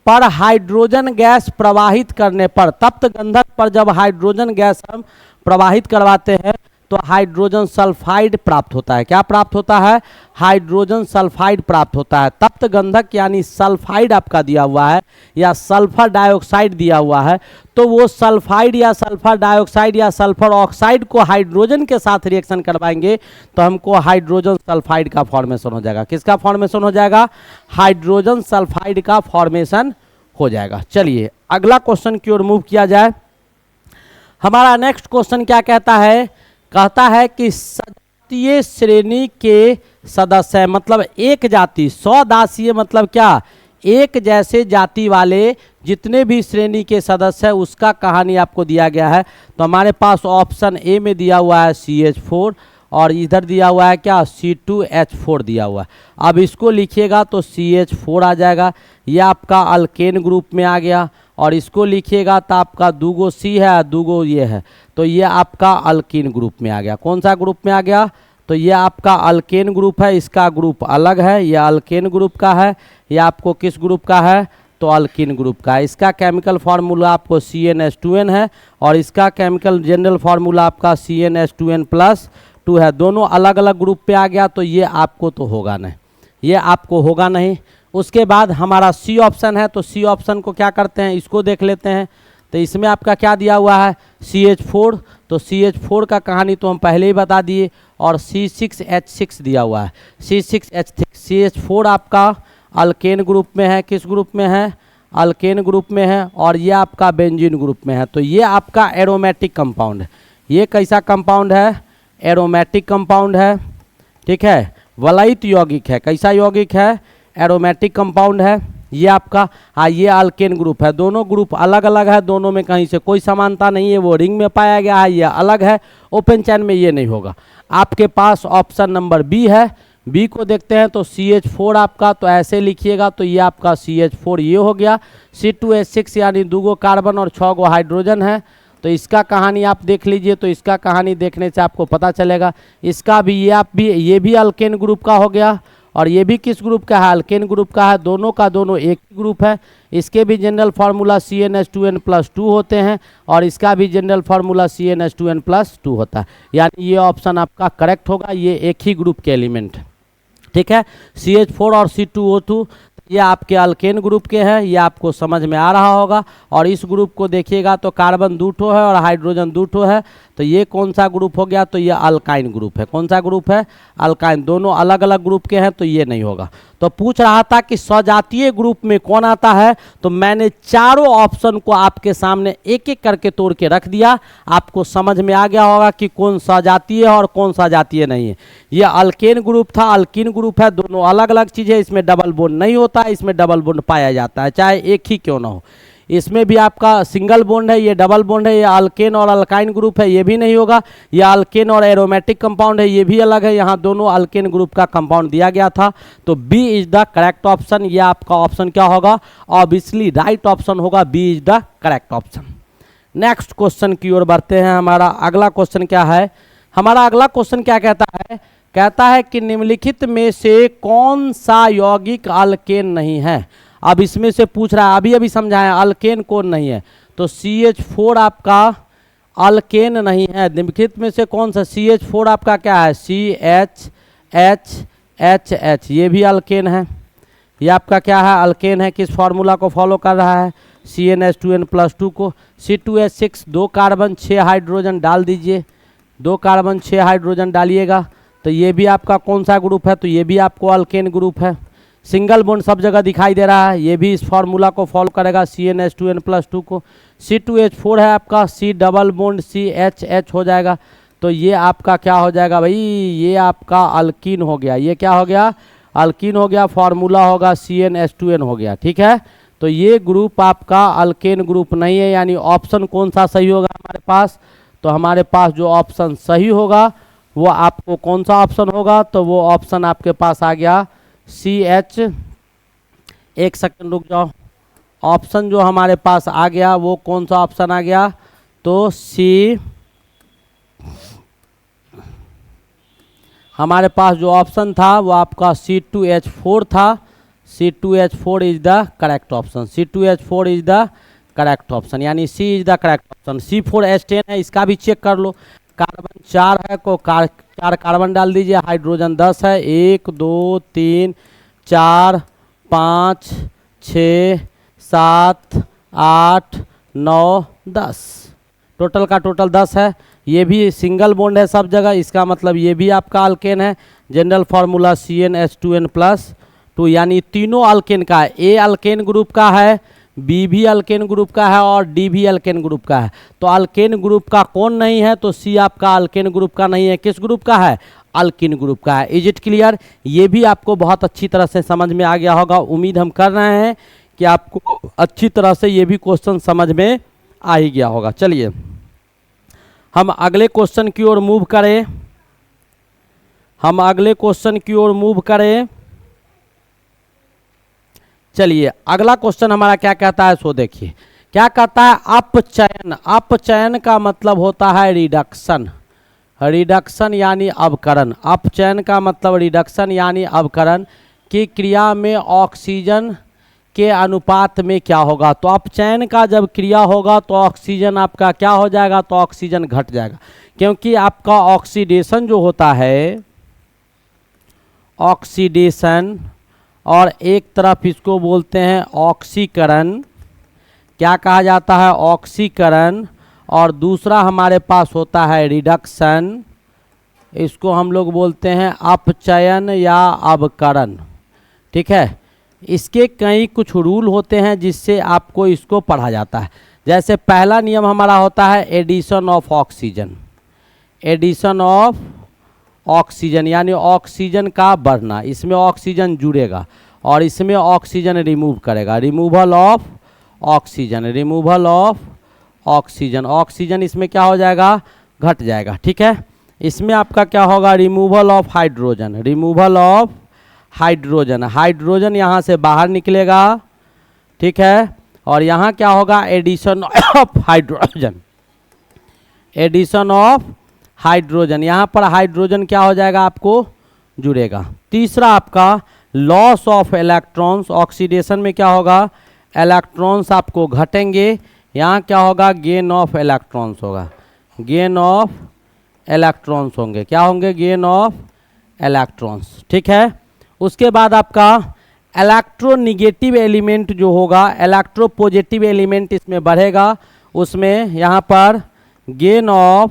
पर हाइड्रोजन गैस प्रवाहित करने पर, तप्त गंधक पर जब हाइड्रोजन गैस हम प्रवाहित करवाते हैं तो हाइड्रोजन सल्फाइड प्राप्त होता है। क्या प्राप्त होता है? हाइड्रोजन सल्फाइड प्राप्त होता है। तप्त गंधक यानी सल्फाइड आपका दिया हुआ है या सल्फर डाइऑक्साइड दिया हुआ है, तो वो सल्फाइड या सल्फर डाइऑक्साइड या सल्फर ऑक्साइड को हाइड्रोजन के साथ रिएक्शन करवाएंगे तो हमको हाइड्रोजन सल्फाइड का फॉर्मेशन हो जाएगा। किसका फॉर्मेशन हो जाएगा? हाइड्रोजन सल्फाइड का फॉर्मेशन हो जाएगा। चलिए अगला क्वेश्चन की ओर मूव किया जाए। हमारा नेक्स्ट क्वेश्चन क्या कहता है? कहता है कि सजातीय श्रेणी के सदस्य, मतलब एक जाति, 100 दासीय मतलब क्या? एक जैसे जाति वाले जितने भी श्रेणी के सदस्य है उसका कहानी आपको दिया गया है। तो हमारे पास ऑप्शन ए में दिया हुआ है CH4, और इधर दिया हुआ है क्या C2H4 दिया हुआ है। अब इसको लिखिएगा तो CH4 आ जाएगा, ये आपका अल्केन ग्रुप में आ गया। और इसको लिखिएगा तो आपका 2 C है, 2 ये है, तो ये आपका अल्कीन ग्रुप में आ गया। कौन सा ग्रुप में आ गया? तो ये आपका अल्केन ग्रुप है, इसका ग्रुप अलग है, ये अल्केन ग्रुप का है, ये आपको किस ग्रुप का है? तो अल्कीन ग्रुप का है। इसका केमिकल फार्मूला आपको CnH2n है और इसका केमिकल जनरल फार्मूला आपका CnH2n+2 है। दोनों अलग अलग ग्रुप पे आ गया, तो ये आपको तो होगा नहीं, ये आपको होगा नहीं। उसके बाद हमारा C ऑप्शन है, तो C ऑप्शन को क्या करते हैं, इसको देख लेते हैं। तो इसमें आपका क्या दिया हुआ है? CH4, तो CH4 का कहानी तो हम पहले ही बता दिए। और C6H6 दिया हुआ है, C6H6। CH4 आपका अल्केन ग्रुप में है, किस ग्रुप में है? अल्केन ग्रुप में है। और ये आपका बेंजीन ग्रुप में है, तो ये आपका एरोमेटिक कंपाउंड है। ये कैसा कंपाउंड है? एरोमेटिक कंपाउंड है, ठीक है, वलयित यौगिक है। कैसा यौगिक है? एरोमेटिक कंपाउंड है ये आपका। हाँ, ये अल्केन ग्रुप है। दोनों ग्रुप अलग अलग है, दोनों में कहीं से कोई समानता नहीं है, वो रिंग में पाया गया है, ये अलग है। ओपन चैन में ये नहीं होगा। आपके पास ऑप्शन नंबर बी है। बी को देखते हैं तो CH4 आपका, तो ऐसे लिखिएगा, तो ये आपका CH4 ये हो गया। C2H6 यानी 2 कार्बन और 6 हाइड्रोजन है। तो इसका कहानी आप देख लीजिए, तो इसका कहानी देखने से आपको पता चलेगा। इसका भी ये भी अल्केन ग्रुप का हो गया। और ये भी किस ग्रुप का है? अल्केन ग्रुप का है। दोनों का दोनों एक ही ग्रुप है। इसके भी जनरल फार्मूला CnH2n+2 होते हैं और इसका भी जनरल फार्मूला CnH2n+2 होता है। यानी ये ऑप्शन आपका करेक्ट होगा, ये एक ही ग्रुप के एलिमेंट, ठीक है। CH4 और C2O2 ये आपके अल्केन ग्रुप के हैं, ये आपको समझ में आ रहा होगा। और इस ग्रुप को देखिएगा तो कार्बन 2 ठो है और हाइड्रोजन 2 ठो है, तो ये कौन सा ग्रुप हो गया? तो ये अल्काइन ग्रुप है। कौन सा ग्रुप है? अल्काइन। दोनों अलग अलग ग्रुप के हैं, तो ये नहीं होगा। तो पूछ रहा था कि सजातीय ग्रुप में कौन आता है, तो मैंने चारों ऑप्शन को आपके सामने एक एक करके तोड़ के रख दिया। आपको समझ में आ गया होगा कि कौन सजातीय है और कौन सजातीय नहीं है। ये अल्केन ग्रुप था, अल्कीन ग्रुप है, दोनों अलग अलग चीज़ है। इसमें डबल बॉन्ड नहीं होता है, इसमें डबल बॉन्ड पाया जाता है, चाहे एक ही क्यों ना हो। इसमें भी आपका सिंगल बॉन्ड है, ये डबल बॉन्ड है। ये अल्केन और अल्काइन ग्रुप है, ये भी नहीं होगा। ये अल्केन और एरोमेटिक कंपाउंड है, ये भी अलग है। यहाँ दोनों अल्केन ग्रुप का कंपाउंड दिया गया था, तो B is the correct option. ये आपका ऑप्शन क्या होगा? ऑब्वियसली राइट ऑप्शन होगा, B is the correct option. Next question की ओर बढ़ते हैं। हमारा अगला क्वेश्चन क्या है? हमारा अगला क्वेश्चन क्या कहता है? कहता है कि निम्नलिखित में से कौन सा यौगिक अल्केन नहीं है। अब इसमें से पूछ रहा है, अभी समझाएं अल्केन कौन नहीं है। तो CH4 आपका अल्केन नहीं है। निम्नलिखित में से कौन सा? CH4 आपका क्या है? CHHHH, ये भी अल्केन है। ये आपका क्या है? अल्केन है। किस फार्मूला को फॉलो कर रहा है? CnH2n+2 को। C2H6 2 कार्बन 6 हाइड्रोजन डाल दीजिए, 2 कार्बन 6 हाइड्रोजन डालिएगा, तो ये भी आपका कौन सा ग्रुप है? तो ये भी आपको अल्केन ग्रुप है। सिंगल बॉन्ड सब जगह दिखाई दे रहा है, ये भी इस फार्मूला को फॉलो करेगा, CnH2n+2 को। C2H4 है आपका, C डबल बॉन्ड CHH हो जाएगा, तो ये आपका क्या हो जाएगा भाई? ये आपका अल्कीन हो गया। ये क्या हो गया? अल्कीन हो गया। फार्मूला होगा CnH2n हो गया, ठीक है। तो ये ग्रुप आपका अल्केन ग्रुप नहीं है, यानी ऑप्शन कौन सा सही होगा हमारे पास? तो हमारे पास जो ऑप्शन सही होगा वो आपको कौन सा ऑप्शन होगा? तो वो ऑप्शन आपके पास आ गया CH, एक सेकंड रुक जाओ। ऑप्शन जो हमारे पास आ गया वो कौन सा ऑप्शन आ गया? तो C, हमारे पास जो ऑप्शन था वो आपका C2H4 था। C2H4 is the correct option. C2H4 is the correct option, यानी C is the correct option. C4H10 है, इसका भी चेक कर लो। कार्बन 4 है, को 4 कार्बन डाल दीजिए, हाइड्रोजन 10 है। 1 2 3 4 5 6 7 8 9 10, टोटल का टोटल 10 है। ये भी सिंगल बॉन्ड है सब जगह, इसका मतलब ये भी आपका अल्केन है। जनरल फार्मूला CnH2n+2, यानी तीनों अल्केन का है। A अल्केन ग्रुप का है, B भी अल्केन ग्रुप का है और D भी अल्केन ग्रुप का है। तो अल्केन ग्रुप का कौन नहीं है? तो C आपका अल्केन ग्रुप का नहीं है। किस ग्रुप का है? अल्कीन ग्रुप का है। Is it clear? ये भी आपको बहुत अच्छी तरह से समझ में आ गया होगा। उम्मीद हम कर रहे हैं कि आपको अच्छी तरह से ये भी क्वेश्चन समझ में आ ही गया होगा। चलिए हम अगले क्वेश्चन की ओर मूव करें। हम अगले क्वेश्चन की ओर मूव करें। चलिए अगला क्वेश्चन हमारा क्या कहता है सो देखिए। क्या कहता है, अपचयन। अपचयन का मतलब होता है रिडक्शन। रिडक्शन यानी अवकरण। अपचयन का मतलब रिडक्शन यानी अवकरण की क्रिया में ऑक्सीजन के अनुपात में क्या होगा। तो अपचयन का जब क्रिया होगा तो ऑक्सीजन आपका क्या हो जाएगा, तो ऑक्सीजन घट जाएगा, क्योंकि आपका ऑक्सीडेशन जो होता है, ऑक्सीडेशन, और एक तरफ इसको बोलते हैं ऑक्सीकरण। क्या कहा जाता है, ऑक्सीकरण, और दूसरा हमारे पास होता है रिडक्शन। इसको हम लोग बोलते हैं अपचयन या अवकरण। ठीक है, इसके कई कुछ रूल होते हैं जिससे आपको इसको पढ़ा जाता है। जैसे पहला नियम हमारा होता है addition of oxygen. Addition of oxygen यानी ऑक्सीजन का बढ़ना, इसमें ऑक्सीजन जुड़ेगा और इसमें ऑक्सीजन रिमूव करेगा। Removal of oxygen, removal of oxygen, oxygen इसमें क्या हो जाएगा, घट जाएगा। ठीक है, इसमें आपका क्या होगा, removal of hydrogen, removal of hydrogen, hydrogen यहाँ से बाहर निकलेगा। ठीक है, और यहाँ क्या होगा, addition of hydrogen, addition of hydrogen, यहाँ पर हाइड्रोजन क्या हो जाएगा, आपको जुड़ेगा। तीसरा आपका लॉस ऑफ इलेक्ट्रॉन्स। ऑक्सीडेशन में क्या होगा, इलेक्ट्रॉन्स आपको घटेंगे, यहाँ क्या होगा, गेन ऑफ इलेक्ट्रॉन्स होगा, गेन ऑफ इलेक्ट्रॉन्स होंगे। क्या होंगे, गेन ऑफ इलेक्ट्रॉन्स। ठीक है, उसके बाद आपका इलेक्ट्रोनिगेटिव एलिमेंट जो होगा, इलेक्ट्रोपॉजिटिव एलिमेंट इसमें बढ़ेगा, उसमें यहाँ पर gain of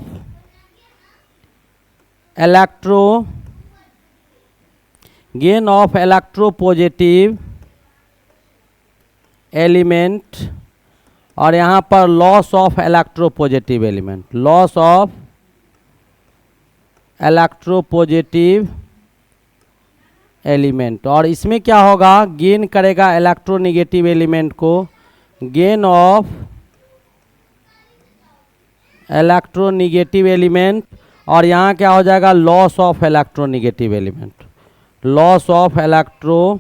gain of electropositive element, और यहाँ पर loss of electropositive element, loss of electropositive element. और इसमें क्या होगा, गेन करेगा इलेक्ट्रोनिगेटिव एलिमेंट को, गेन ऑफ इलेक्ट्रोनिगेटिव एलिमेंट, और यहाँ क्या हो जाएगा, loss of electronegative element, loss of electronegative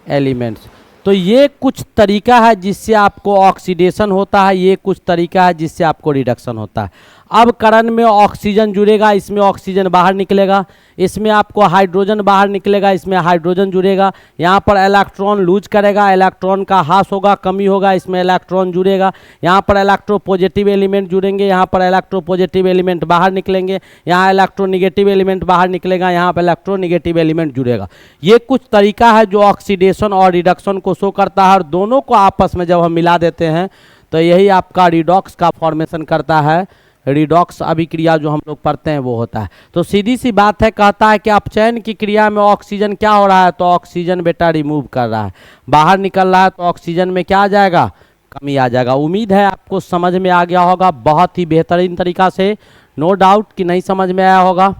elements. तो ये कुछ तरीका है जिससे आपको ऑक्सीडेशन होता है, ये कुछ तरीका है जिससे आपको रिडक्शन होता है। अब करण में ऑक्सीजन जुड़ेगा, इसमें ऑक्सीजन बाहर निकलेगा, इसमें आपको हाइड्रोजन बाहर निकलेगा, इसमें हाइड्रोजन जुड़ेगा, यहाँ पर इलेक्ट्रॉन लूज करेगा, इलेक्ट्रॉन का ह्रास होगा, कमी होगा, इसमें इलेक्ट्रॉन जुड़ेगा, यहाँ पर इलेक्ट्रोपॉजिटिव एलिमेंट जुड़ेंगे, यहाँ पर इलेक्ट्रोपॉजिटिव एलिमेंट बाहर निकलेंगे, यहाँ इलेक्ट्रोनिगेटिव एलिमेंट बाहर निकलेगा, यहाँ पर इलेक्ट्रोनिगेटिव एलिमेंट जुड़ेगा। ये कुछ तरीका है जो ऑक्सीडेशन और रिडक्शन को शो करता है, और दोनों को आपस में जब हम मिला देते हैं तो यही आपका रिडॉक्स का फॉर्मेशन करता है। रिडॉक्स अभिक्रिया जो हम लोग पढ़ते हैं वो होता है। तो सीधी सी बात है, कहता है कि अपचयन की क्रिया में ऑक्सीजन क्या हो रहा है, तो ऑक्सीजन बेटा रिमूव कर रहा है, बाहर निकल रहा है, तो ऑक्सीजन में क्या आ जाएगा, कमी आ जाएगा। उम्मीद है आपको समझ में आ गया होगा बहुत ही बेहतरीन तरीका से, नो डाउट कि नहीं समझ में आया होगा।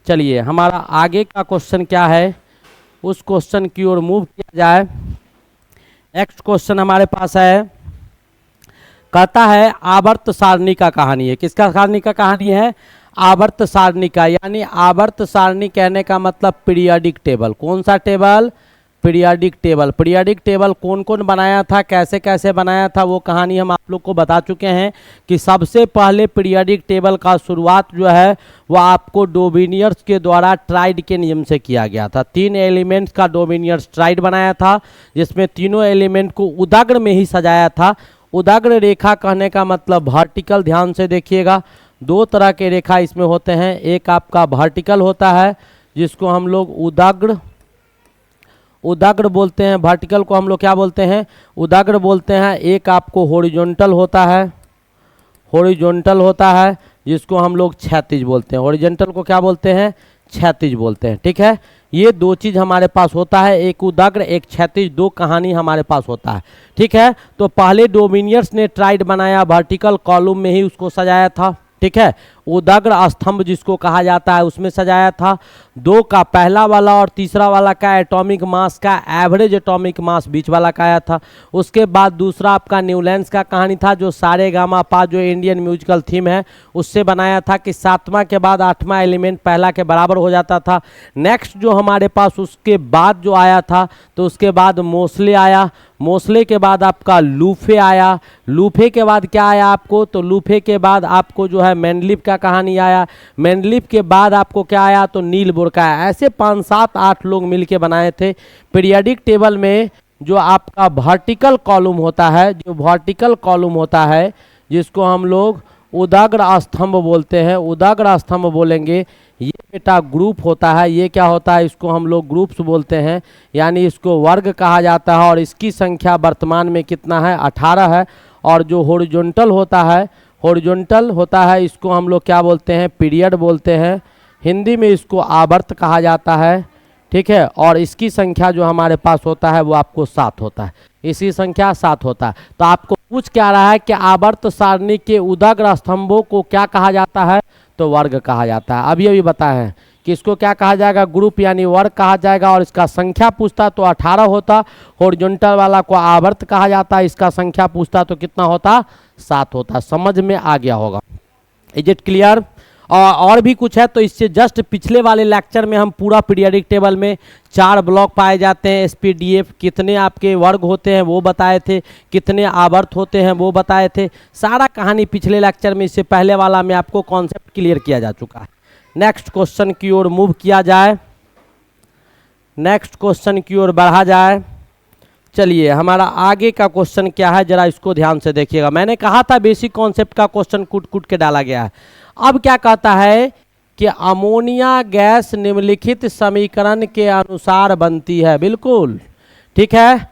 चलिए हमारा आगे का क्वेश्चन क्या है, उस क्वेश्चन की ओर मूव किया जाए। नेक्स्ट क्वेश्चन हमारे पास है, कहता है आवर्त सारणी का कहानी है। किसका सारणी का कहानी है, आवर्त सारणी का। यानी आवर्त सारणी कहने का मतलब पीरियोडिक टेबल। कौन सा table, periodic table. Periodic table कौन कौन बनाया था, कैसे कैसे बनाया था, वो कहानी हम आप लोग को बता चुके हैं कि सबसे पहले पीरियोडिक टेबल का शुरुआत जो है वो आपको डोबिनियर्स के द्वारा ट्राइड के नियम से किया गया था। 3 एलिमेंट्स का डोबिनियर्स ट्राइड बनाया था, जिसमें तीनों एलिमेंट को उदाग्र में ही सजाया था। उदाग्र रेखा कहने का मतलब वर्टिकल, ध्यान से देखिएगा, 2 तरह के रेखा इसमें होते हैं। एक आपका वर्टिकल होता है जिसको हम लोग उदाग्र बोलते हैं, वर्टिकल को हम लोग क्या बोलते हैं, उदाग्र बोलते हैं। एक आपको हॉरिजॉन्टल होता है, हॉरिजॉन्टल होता है जिसको हम लोग क्षैतिज बोलते हैं। हॉरिजॉन्टल को क्या बोलते हैं, क्षैतिज बोलते हैं। ठीक है, ये 2 चीज़ हमारे पास होता है, एक उदाग्र एक क्षैतिज, 2 कहानी हमारे पास होता है। ठीक है, तो पहले डोमिनियर्स ने ट्राइड बनाया, वर्टिकल कॉलम में ही उसको सजाया था। ठीक है, उदग्र स्तंभ जिसको कहा जाता है उसमें सजाया था। 2 का पहला वाला और तीसरा वाला का एटॉमिक मास का एवरेज एटॉमिक मास बीच वाला का आया था। उसके बाद दूसरा आपका न्यूलैंड्स का कहानी था जो सारे गामा पा जो इंडियन म्यूजिकल थीम है उससे बनाया था कि 7वां के बाद 8वां एलिमेंट पहला के बराबर हो जाता था। नेक्स्ट जो हमारे पास उसके बाद जो आया था तो उसके बाद मोस्ले आया, मोस्ले के बाद आपका लूफे आया, लूफे के बाद क्या आया आपको, तो लूफे के बाद आपको जो है मेंडलीफ का कहानी आया, मेंडलीफ के बाद आपको क्या आया तो नील बोर का आया। ऐसे 5, 7, 8 लोग मिलके बनाए थे। पीरियोडिक टेबल में जो आपका वर्टिकल कॉलम होता है, जो वर्टिकल कॉलम होता है जिसको हम लोग उदग्र स्तंभ बोलते हैं, उदग्र स्तंभ बोलेंगे, ये बेटा ग्रुप होता है। ये क्या होता है, इसको हम लोग ग्रुप्स बोलते हैं, यानी इसको वर्ग कहा जाता है। और इसकी संख्या वर्तमान में कितना है, 18 है। और जो हॉरिजॉन्टल होता है, हॉरिजॉन्टल होता है इसको हम लोग क्या बोलते हैं, पीरियड बोलते हैं। हिंदी में इसको आवर्त कहा जाता है, ठीक है। और इसकी संख्या जो हमारे पास होता है वो आपको 7 होता है, इसी संख्या 7 होता है। तो आपको पूछ क्या रहा है कि आवर्त सारणी के उदग्र स्तंभों को क्या कहा जाता है, तो वर्ग कहा जाता है। अभी अभी बताए हैं कि इसको क्या कहा जाएगा, ग्रुप यानी वर्ग कहा जाएगा। और इसका संख्या पूछता तो 18 होता, हॉरिजॉन्टल वाला को आवर्त कहा जाता है, इसका संख्या पूछता तो कितना होता, 7 होता। समझ में आ गया होगा, इज इट क्लियर। और भी कुछ है तो इससे जस्ट पिछले वाले लेक्चर में हम पूरा पीरियोडिक टेबल में 4 ब्लॉक पाए जाते हैं, एसपीडीएफ, कितने आपके वर्ग होते हैं वो बताए थे, कितने आवर्त होते हैं वो बताए थे। सारा कहानी पिछले लेक्चर में, इससे पहले वाला में आपको कॉन्सेप्ट क्लियर किया जा चुका है। नेक्स्ट क्वेश्चन की ओर मूव किया जाए, नेक्स्ट क्वेश्चन की ओर बढ़ा जाए। चलिए हमारा आगे का क्वेश्चन क्या है, जरा इसको ध्यान से देखिएगा। मैंने कहा था बेसिक कॉन्सेप्ट का क्वेश्चन कूट कूट के डाला गया है। अब क्या कहता है कि अमोनिया गैस निम्नलिखित समीकरण के अनुसार बनती है, बिल्कुल ठीक है।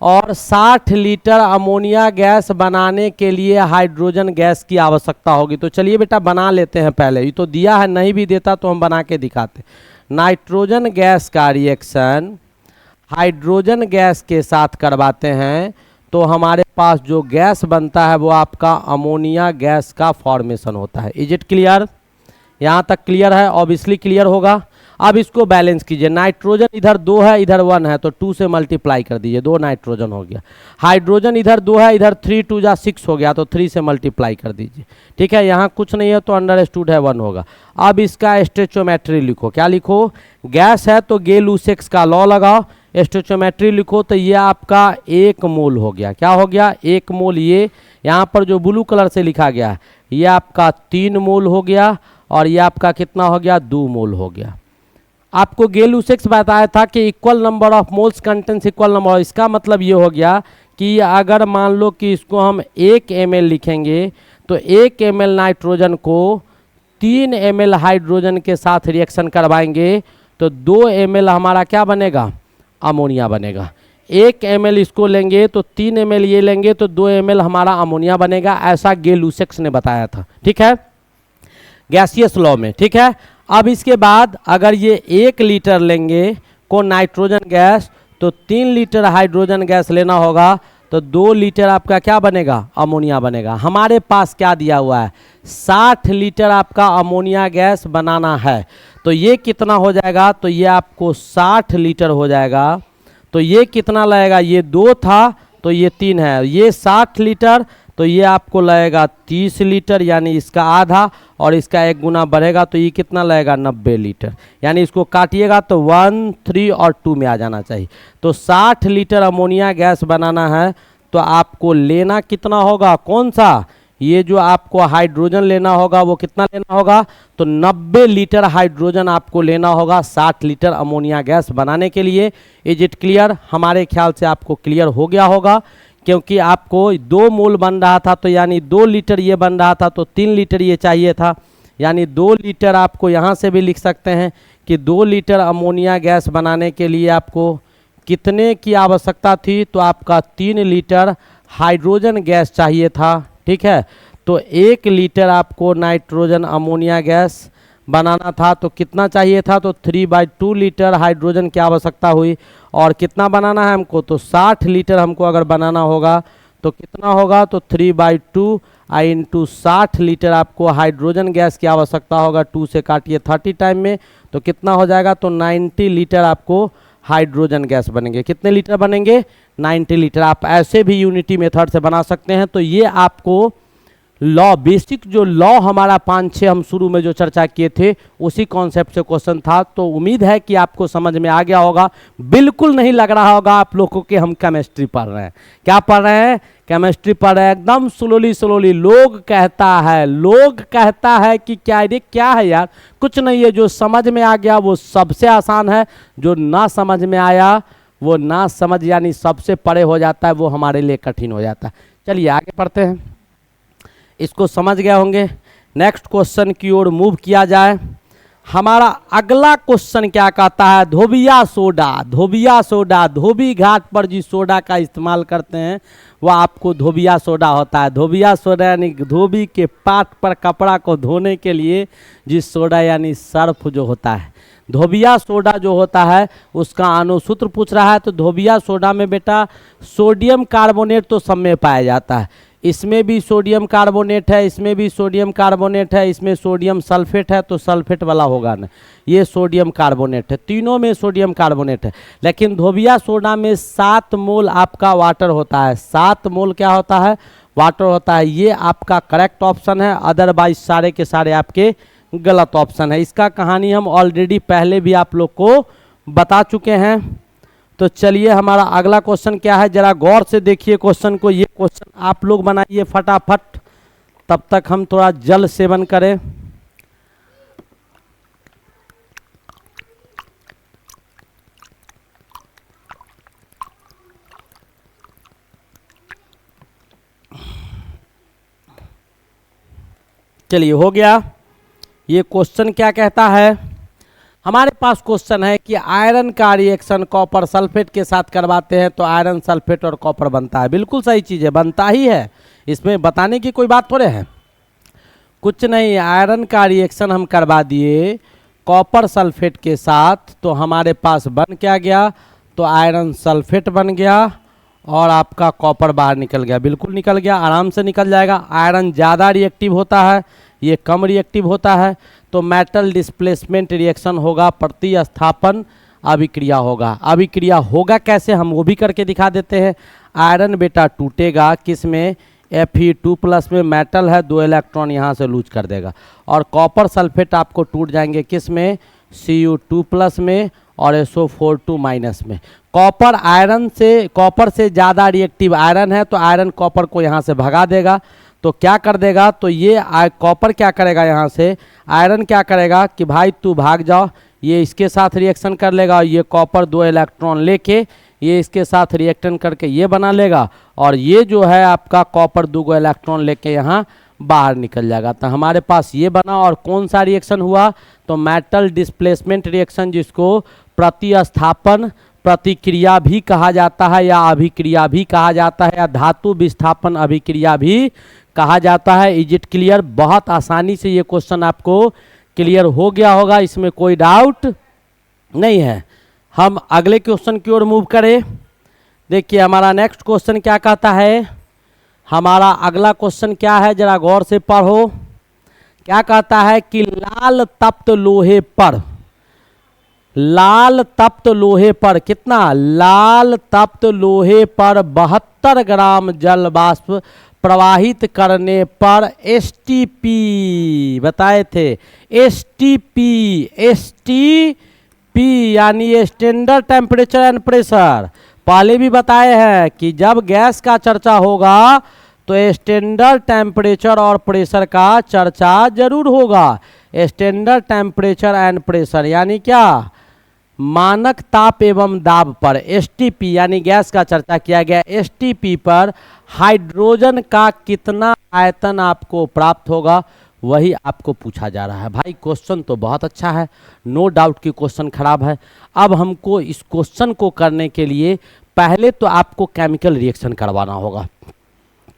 और 60 लीटर अमोनिया गैस बनाने के लिए हाइड्रोजन गैस की आवश्यकता होगी। तो चलिए बेटा बना लेते हैं पहले, ये तो दिया है, नहीं भी देता तो हम बना के दिखाते। नाइट्रोजन गैस का रिएक्शन हाइड्रोजन गैस के साथ करवाते हैं तो हमारे पास जो गैस बनता है वो आपका अमोनिया गैस का फॉर्मेशन होता है। इज इट क्लियर, यहाँ तक क्लियर है, ऑब्वियसली क्लियर होगा। अब इसको बैलेंस कीजिए, नाइट्रोजन इधर 2 है इधर 1 है तो 2 से मल्टीप्लाई कर दीजिए, 2 नाइट्रोजन हो गया। हाइड्रोजन इधर 2 है इधर 3 2 जा 6 हो गया तो 3 से मल्टीप्लाई कर दीजिए, ठीक है। यहाँ कुछ नहीं है तो अंडरस्टूड है 1 होगा। अब इसका स्टोइचियोमेट्री लिखो, क्या लिखो, गैस है तो गे-लुसेक्स का लॉ लगाओ, स्टोइचियोमेट्री लिखो तो ये आपका 1 मोल हो गया। क्या हो गया, 1 मोल। ये यहाँ पर जो ब्लू कलर से लिखा गया है ये आपका 3 मोल हो गया और ये आपका कितना हो गया, 2 मोल हो गया। आपको गे-लुसेक्स बताया था कि equal number of moles contents equal number, इसका मतलब ये हो गया कि अगर मान लो कि इसको हम 1 ml लिखेंगे तो 1 ml नाइट्रोजन को 3 ml हाइड्रोजन के साथ रिएक्शन करवाएंगे तो 2 ml हमारा क्या बनेगा, अमोनिया बनेगा। 1 ml इसको लेंगे तो 3 ml ये लेंगे तो 2 ml हमारा अमोनिया बनेगा, ऐसा गे-लुसेक्स ने बताया था, ठीक है, गैसियस लॉ में, ठीक है। अब इसके बाद अगर ये 1 लीटर लेंगे को नाइट्रोजन गैस तो 3 लीटर हाइड्रोजन गैस लेना होगा तो 2 लीटर आपका क्या बनेगा, अमोनिया बनेगा। हमारे पास क्या दिया हुआ है, 60 लीटर आपका अमोनिया गैस बनाना है तो ये कितना हो जाएगा, तो ये आपको 60 लीटर हो जाएगा। तो ये कितना लगेगा, ये 2 था तो ये 3 है, ये 60 लीटर तो ये आपको लगेगा 30 लीटर यानी इसका आधा, और इसका 1 गुना बढ़ेगा तो ये कितना लगेगा, 90 लीटर। यानी इसको काटिएगा तो 1, 3 और 2 में आ जाना चाहिए। तो 60 लीटर अमोनिया गैस बनाना है तो आपको लेना कितना होगा, कौन सा, ये जो आपको हाइड्रोजन लेना होगा वो कितना लेना होगा, तो 90 लीटर हाइड्रोजन आपको लेना होगा 60 लीटर अमोनिया गैस बनाने के लिए। इज इट क्लियर, हमारे ख्याल से आपको क्लियर हो गया होगा, क्योंकि आपको 2 मोल बन रहा था तो यानी 2 लीटर ये बन रहा था तो 3 लीटर ये चाहिए था, यानी 2 लीटर आपको यहाँ से भी लिख सकते हैं कि 2 लीटर अमोनिया गैस बनाने के लिए आपको कितने की आवश्यकता थी, तो आपका 3 लीटर हाइड्रोजन गैस चाहिए था, ठीक है। तो 1 लीटर आपको नाइट्रोजन अमोनिया गैस बनाना था तो कितना चाहिए था, तो 3/2 लीटर हाइड्रोजन की आवश्यकता हुई। और कितना बनाना है हमको, तो 60 लीटर हमको अगर बनाना होगा तो कितना होगा, तो 3/2 आई इंटू 60 लीटर आपको हाइड्रोजन गैस की आवश्यकता होगा, 2 से काटिए 30 टाइम में, तो कितना हो जाएगा, तो 90 लीटर आपको हाइड्रोजन गैस बनेंगे। कितने लीटर बनेंगे, 90 लीटर। आप ऐसे भी यूनिटी मेथड से बना सकते हैं। तो ये आपको लॉ, बेसिक जो लॉ हमारा 5-6 हम शुरू में जो चर्चा किए थे उसी कॉन्सेप्ट से क्वेश्चन था। तो उम्मीद है कि आपको समझ में आ गया होगा। बिल्कुल नहीं लग रहा होगा आप लोगों के हम केमिस्ट्री पढ़ रहे हैं। क्या पढ़ रहे हैं, केमिस्ट्री पढ़ रहे हैं, एकदम स्लोली स्लोली। लोग कहता है कि क्या ये क्या है यार, कुछ नहीं है। जो समझ में आ गया वो सबसे आसान है, जो ना समझ में आया वो ना समझ यानी सबसे परे हो जाता है, वो हमारे लिए कठिन हो जाता है। चलिए आगे पढ़ते हैं। इसको समझ गए होंगे। नेक्स्ट क्वेश्चन की ओर मूव किया जाए। हमारा अगला क्वेश्चन क्या कहता है, धोबिया सोडा। धोबी घाट पर जिस सोडा का इस्तेमाल करते हैं वह आपको धोबिया सोडा होता है। धोबिया सोडा यानी धोबी के पाट पर कपड़ा को धोने के लिए जिस सोडा यानी सर्फ जो होता है, धोबिया सोडा जो होता है उसका अनुसूत्र पूछ रहा है। तो धोबिया सोडा में बेटा सोडियम कार्बोनेट तो सब में पाया जाता है। इसमें भी सोडियम कार्बोनेट है, इसमें भी सोडियम कार्बोनेट है, इसमें सोडियम सल्फेट है, तो सल्फेट वाला होगा ना, ये सोडियम कार्बोनेट है। तीनों में सोडियम कार्बोनेट है। लेकिन धोबिया सोडा में 7 मोल आपका वाटर होता है। 7 मोल क्या होता है, वाटर होता है। ये आपका करेक्ट ऑप्शन है, अदरवाइज सारे के सारे आपके गलत ऑप्शन है। इसका कहानी हम ऑलरेडी पहले भी आप लोग को बता चुके हैं। तो चलिए हमारा अगला क्वेश्चन क्या है, जरा गौर से देखिए क्वेश्चन को। ये क्वेश्चन आप लोग बनाइए फटाफट, तब तक हम थोड़ा जल सेवन करें। चलिए हो गया। ये क्वेश्चन क्या कहता है, हमारे पास क्वेश्चन है कि आयरन का रिएक्शन कॉपर सल्फेट के साथ करवाते हैं तो आयरन सल्फेट और कॉपर बनता है। बिल्कुल सही चीज़ है, बनता ही है, इसमें बताने की कोई बात थोड़े है। कुछ नहीं, आयरन का रिएक्शन हम करवा दिए कॉपर सल्फेट के साथ, तो हमारे पास बन क्या गया, तो आयरन सल्फेट बन गया और आपका कॉपर बाहर निकल गया। बिल्कुल निकल गया, आराम से निकल जाएगा। आयरन ज़्यादा रिएक्टिव होता है, ये कम रिएक्टिव होता है। तो मेटल डिस्प्लेसमेंट रिएक्शन होगा, प्रतिस्थापन अभिक्रिया होगा। अभिक्रिया होगा कैसे, हम वो भी करके दिखा देते हैं। आयरन बेटा टूटेगा किस में, Fe2+ में, मेटल है 2 इलेक्ट्रॉन यहाँ से लूज कर देगा। और कॉपर सल्फेट आपको टूट जाएंगे किस में, Cu2+ में और SO4 2- में। कॉपर आयरन से, कॉपर से ज़्यादा रिएक्टिव आयरन है, तो आयरन कॉपर को यहाँ से भगा देगा। तो क्या कर देगा, तो ये कॉपर क्या करेगा, यहाँ से आयरन क्या करेगा कि भाई तू भाग जाओ, ये इसके साथ रिएक्शन कर लेगा और ये कॉपर 2 इलेक्ट्रॉन लेके ये इसके साथ रिएक्शन करके ये बना लेगा और ये जो है आपका कॉपर 2 इलेक्ट्रॉन लेके यहाँ बाहर निकल जाएगा। तो हमारे पास ये बना। और कौन सा रिएक्शन हुआ, तो मेटल डिस्प्लेसमेंट रिएक्शन, जिसको प्रतिस्थापन प्रतिक्रिया भी कहा जाता है या अभिक्रिया भी कहा जाता है या धातु विस्थापन अभिक्रिया भी कहा जाता है। Is it clear? बहुत आसानी से ये क्वेश्चन आपको क्लियर हो गया होगा, इसमें कोई डाउट नहीं है। हम अगले क्वेश्चन की ओर मूव करें। देखिए हमारा नेक्स्ट क्वेश्चन क्या कहता है, हमारा अगला क्वेश्चन क्या है, जरा गौर से पढ़ो। क्या कहता है कि लाल तप्त लोहे पर, लाल तप्त लोहे पर कितना, लाल तप्त लोहे पर 72 ग्राम जल वाष्प प्रवाहित करने पर STP बताए थे, STP यानी स्टैंडर्ड टेम्परेचर एंड प्रेशर। पहले भी बताए हैं कि जब गैस का चर्चा होगा तो स्टैंडर्ड टेम्परेचर और प्रेशर का चर्चा जरूर होगा। स्टैंडर्ड टेम्परेचर एंड प्रेशर यानी क्या, मानक ताप एवं दाब पर STP यानी गैस का चर्चा किया गया। STP पर हाइड्रोजन का कितना आयतन आपको प्राप्त होगा, वही आपको पूछा जा रहा है। भाई क्वेश्चन तो बहुत अच्छा है, नो डाउट कि क्वेश्चन खराब है। अब हमको इस क्वेश्चन को करने के लिए पहले तो आपको केमिकल रिएक्शन करवाना होगा।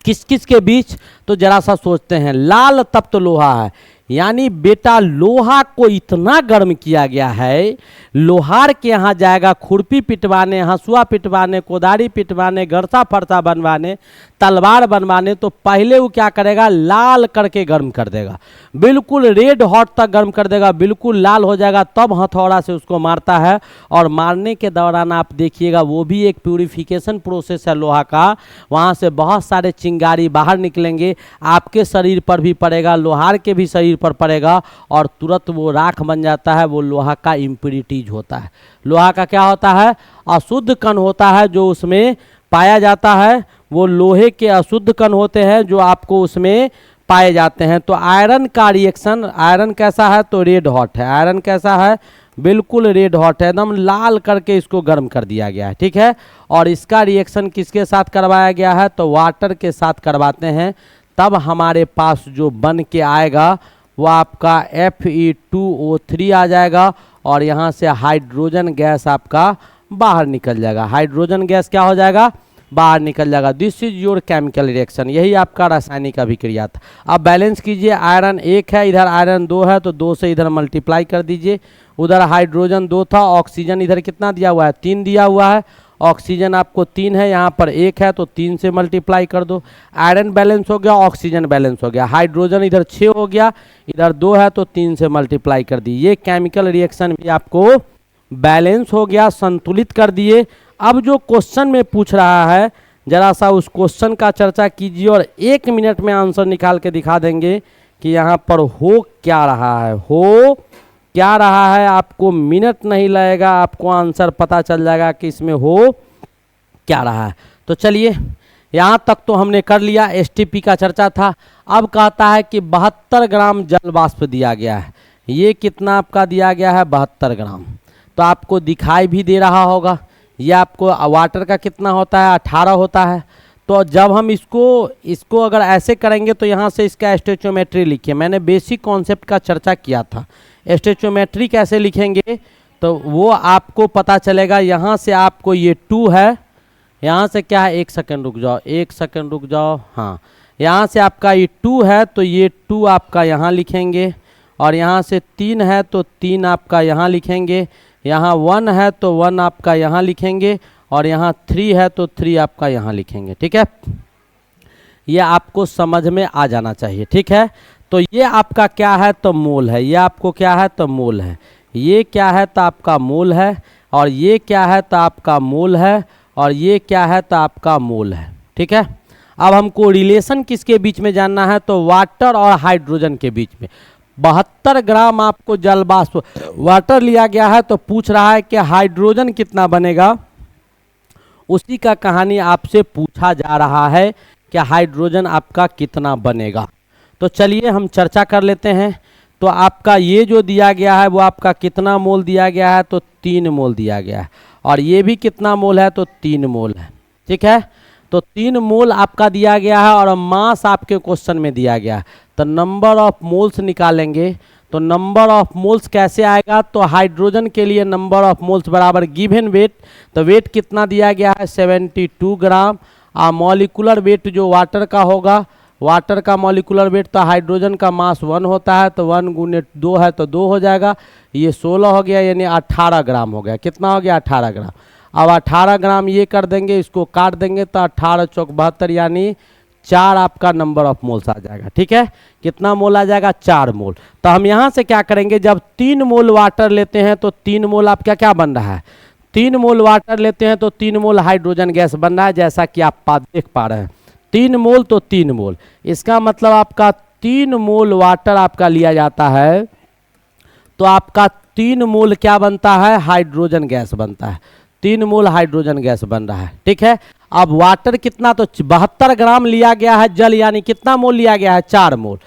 किस किस के बीच, तो जरा सा सोचते हैं। लाल तप्त लोहा है, यानी बेटा लोहा को इतना गर्म किया गया है, लोहार के यहाँ जाएगा खुरपी पिटवाने, हंसुआ पिटवाने, कोदारी पिटवाने, गरसा फरसा बनवाने, तलवार बनवाने, तो पहले वो क्या करेगा, लाल करके गर्म कर देगा, बिल्कुल रेड हॉट तक गर्म कर देगा, बिल्कुल लाल हो जाएगा, तब हथौड़ा से उसको मारता है। और मारने के दौरान आप देखिएगा वो भी एक प्यूरिफिकेशन प्रोसेस है लोहा का, वहाँ से बहुत सारे चिंगारी बाहर निकलेंगे, आपके शरीर पर भी पड़ेगा, लोहार के भी शरीर पर पड़ेगा, और तुरंत वो राख बन जाता है। वो लोहा का इम्प्योरिटीज होता है। लोहा का क्या होता है, अशुद्ध कण होता है जो उसमें पाया जाता है, वो लोहे के अशुद्ध कण होते हैं जो आपको उसमें पाए जाते हैं। तो आयरन का रिएक्शन, आयरन कैसा है, तो रेड हॉट है, आयरन कैसा है, बिल्कुल रेड हॉट है, एकदम लाल करके इसको गर्म कर दिया गया है, ठीक है। और इसका रिएक्शन किसके साथ करवाया गया है, तो वाटर के साथ करवाते हैं, तब हमारे पास जो बन के आएगा वो आपका Fe2O3 आ जाएगा, और यहाँ से हाइड्रोजन गैस आपका बाहर निकल जाएगा। हाइड्रोजन गैस क्या हो जाएगा, बाहर निकल जाएगा। This is your chemical reaction, यही आपका रासायनिक अभिक्रिया था। अब बैलेंस कीजिए, आयरन 1 है, इधर आयरन 2 है, तो 2 से इधर मल्टीप्लाई कर दीजिए। उधर हाइड्रोजन 2 था, ऑक्सीजन इधर कितना दिया हुआ है, 3 दिया हुआ है, ऑक्सीजन आपको 3 है, यहाँ पर 1 है, तो 3 से मल्टीप्लाई कर दो। आयरन बैलेंस हो गया, ऑक्सीजन बैलेंस हो गया, हाइड्रोजन इधर 6 हो गया, इधर 2 है, तो 3 से मल्टीप्लाई कर दी। ये केमिकल रिएक्शन भी आपको बैलेंस हो गया, संतुलित कर दिए। अब जो क्वेश्चन में पूछ रहा है, जरा सा उस क्वेश्चन का चर्चा कीजिए, और 1 मिनट में आंसर निकाल के दिखा देंगे कि यहाँ पर हो क्या रहा है, हो क्या रहा है। आपको मिनट नहीं लगेगा, आपको आंसर पता चल जाएगा कि इसमें हो क्या रहा है। तो चलिए, यहाँ तक तो हमने कर लिया, एसटीपी का चर्चा था। अब कहता है कि 72 ग्राम जल वाष्प दिया गया है। ये कितना आपका दिया गया है, 72 ग्राम, तो आपको दिखाई भी दे रहा होगा। ये आपको वाटर का कितना होता है, 18 होता है। तो जब हम इसको अगर ऐसे करेंगे तो यहाँ से इसका स्टोइचियोमेट्री लिखिए। मैंने बेसिक कॉन्सेप्ट का चर्चा किया था, स्टोइचियोमेट्री कैसे लिखेंगे तो वो आपको पता चलेगा। यहाँ से आपको ये 2 है, यहाँ से क्या है, 1 सेकंड रुक जाओ, 1 सेकंड रुक जाओ, हाँ, यहाँ से आपका ये 2 है, तो ये 2 आपका यहाँ लिखेंगे, और यहाँ से 3 है तो 3 आपका यहाँ लिखेंगे, यहाँ 1 है तो 1 आपका यहाँ लिखेंगे, और यहाँ 3 है तो 3 आपका यहाँ लिखेंगे, ठीक है। ये आपको समझ में आ जाना चाहिए, ठीक है। तो ये आपका क्या है, तो मोल है, ये आपको क्या है, तो मोल है, ये क्या है, तो आपका मोल है, और ये क्या है, तो आपका मोल है, और ये क्या है, तो आपका मोल है, ठीक है। अब हमको रिलेशन किसके बीच में जानना है, तो वाटर और हाइड्रोजन के बीच में। 72 ग्राम आपको जल वाष्प वाटर लिया गया है, तो पूछ रहा है कि हाइड्रोजन कितना बनेगा, उसी का कहानी आपसे पूछा जा रहा है कि हाइड्रोजन आपका कितना बनेगा। तो चलिए हम चर्चा कर लेते हैं। तो आपका ये जो दिया गया है वो आपका कितना मोल दिया गया है, तो 3 मोल दिया गया है, और ये भी कितना मोल है, तो 3 मोल है, ठीक है। तो 3 मोल आपका दिया गया है, और मास आपके क्वेश्चन में दिया गया है। तो नंबर ऑफ मोल्स निकालेंगे, तो नंबर ऑफ मोल्स कैसे आएगा, तो हाइड्रोजन के लिए नंबर ऑफ मोल्स बराबर गिवन वेट। तो वेट कितना दिया गया है, 72 ग्राम। मॉलिकुलर वेट जो वाटर का होगा, वाटर का मॉलिकुलर वेट, तो हाइड्रोजन का मास 1 होता है, तो 1 गुने 2 है तो 2 हो जाएगा, ये 16 हो गया, यानी 18 ग्राम हो गया। कितना हो गया, 18 ग्राम। अब 18 ग्राम ये कर देंगे, इसको काट देंगे, तो 18 चौक 72, यानी 4 आपका नंबर ऑफ मोल्स आ जाएगा, ठीक है। कितना मोल आ जाएगा, 4 मोल। तो हम यहाँ से क्या करेंगे, जब 3 मोल वाटर लेते हैं तो 3 मोल आपका क्या बन रहा है, 3 मोल वाटर लेते हैं तो 3 मोल हाइड्रोजन गैस बन रहा है, जैसा कि आप देख पा रहे हैं। 3 मोल तो 3 मोल, इसका मतलब आपका 3 मोल वाटर आपका लिया जाता है, तो आपका 3 मोल क्या बनता है, हाइड्रोजन गैस बनता है। 3 मोल हाइड्रोजन गैस बन रहा है, ठीक है। अब वाटर कितना, तो 72 ग्राम लिया गया है जल, यानी कितना मोल लिया गया है, 4 मोल।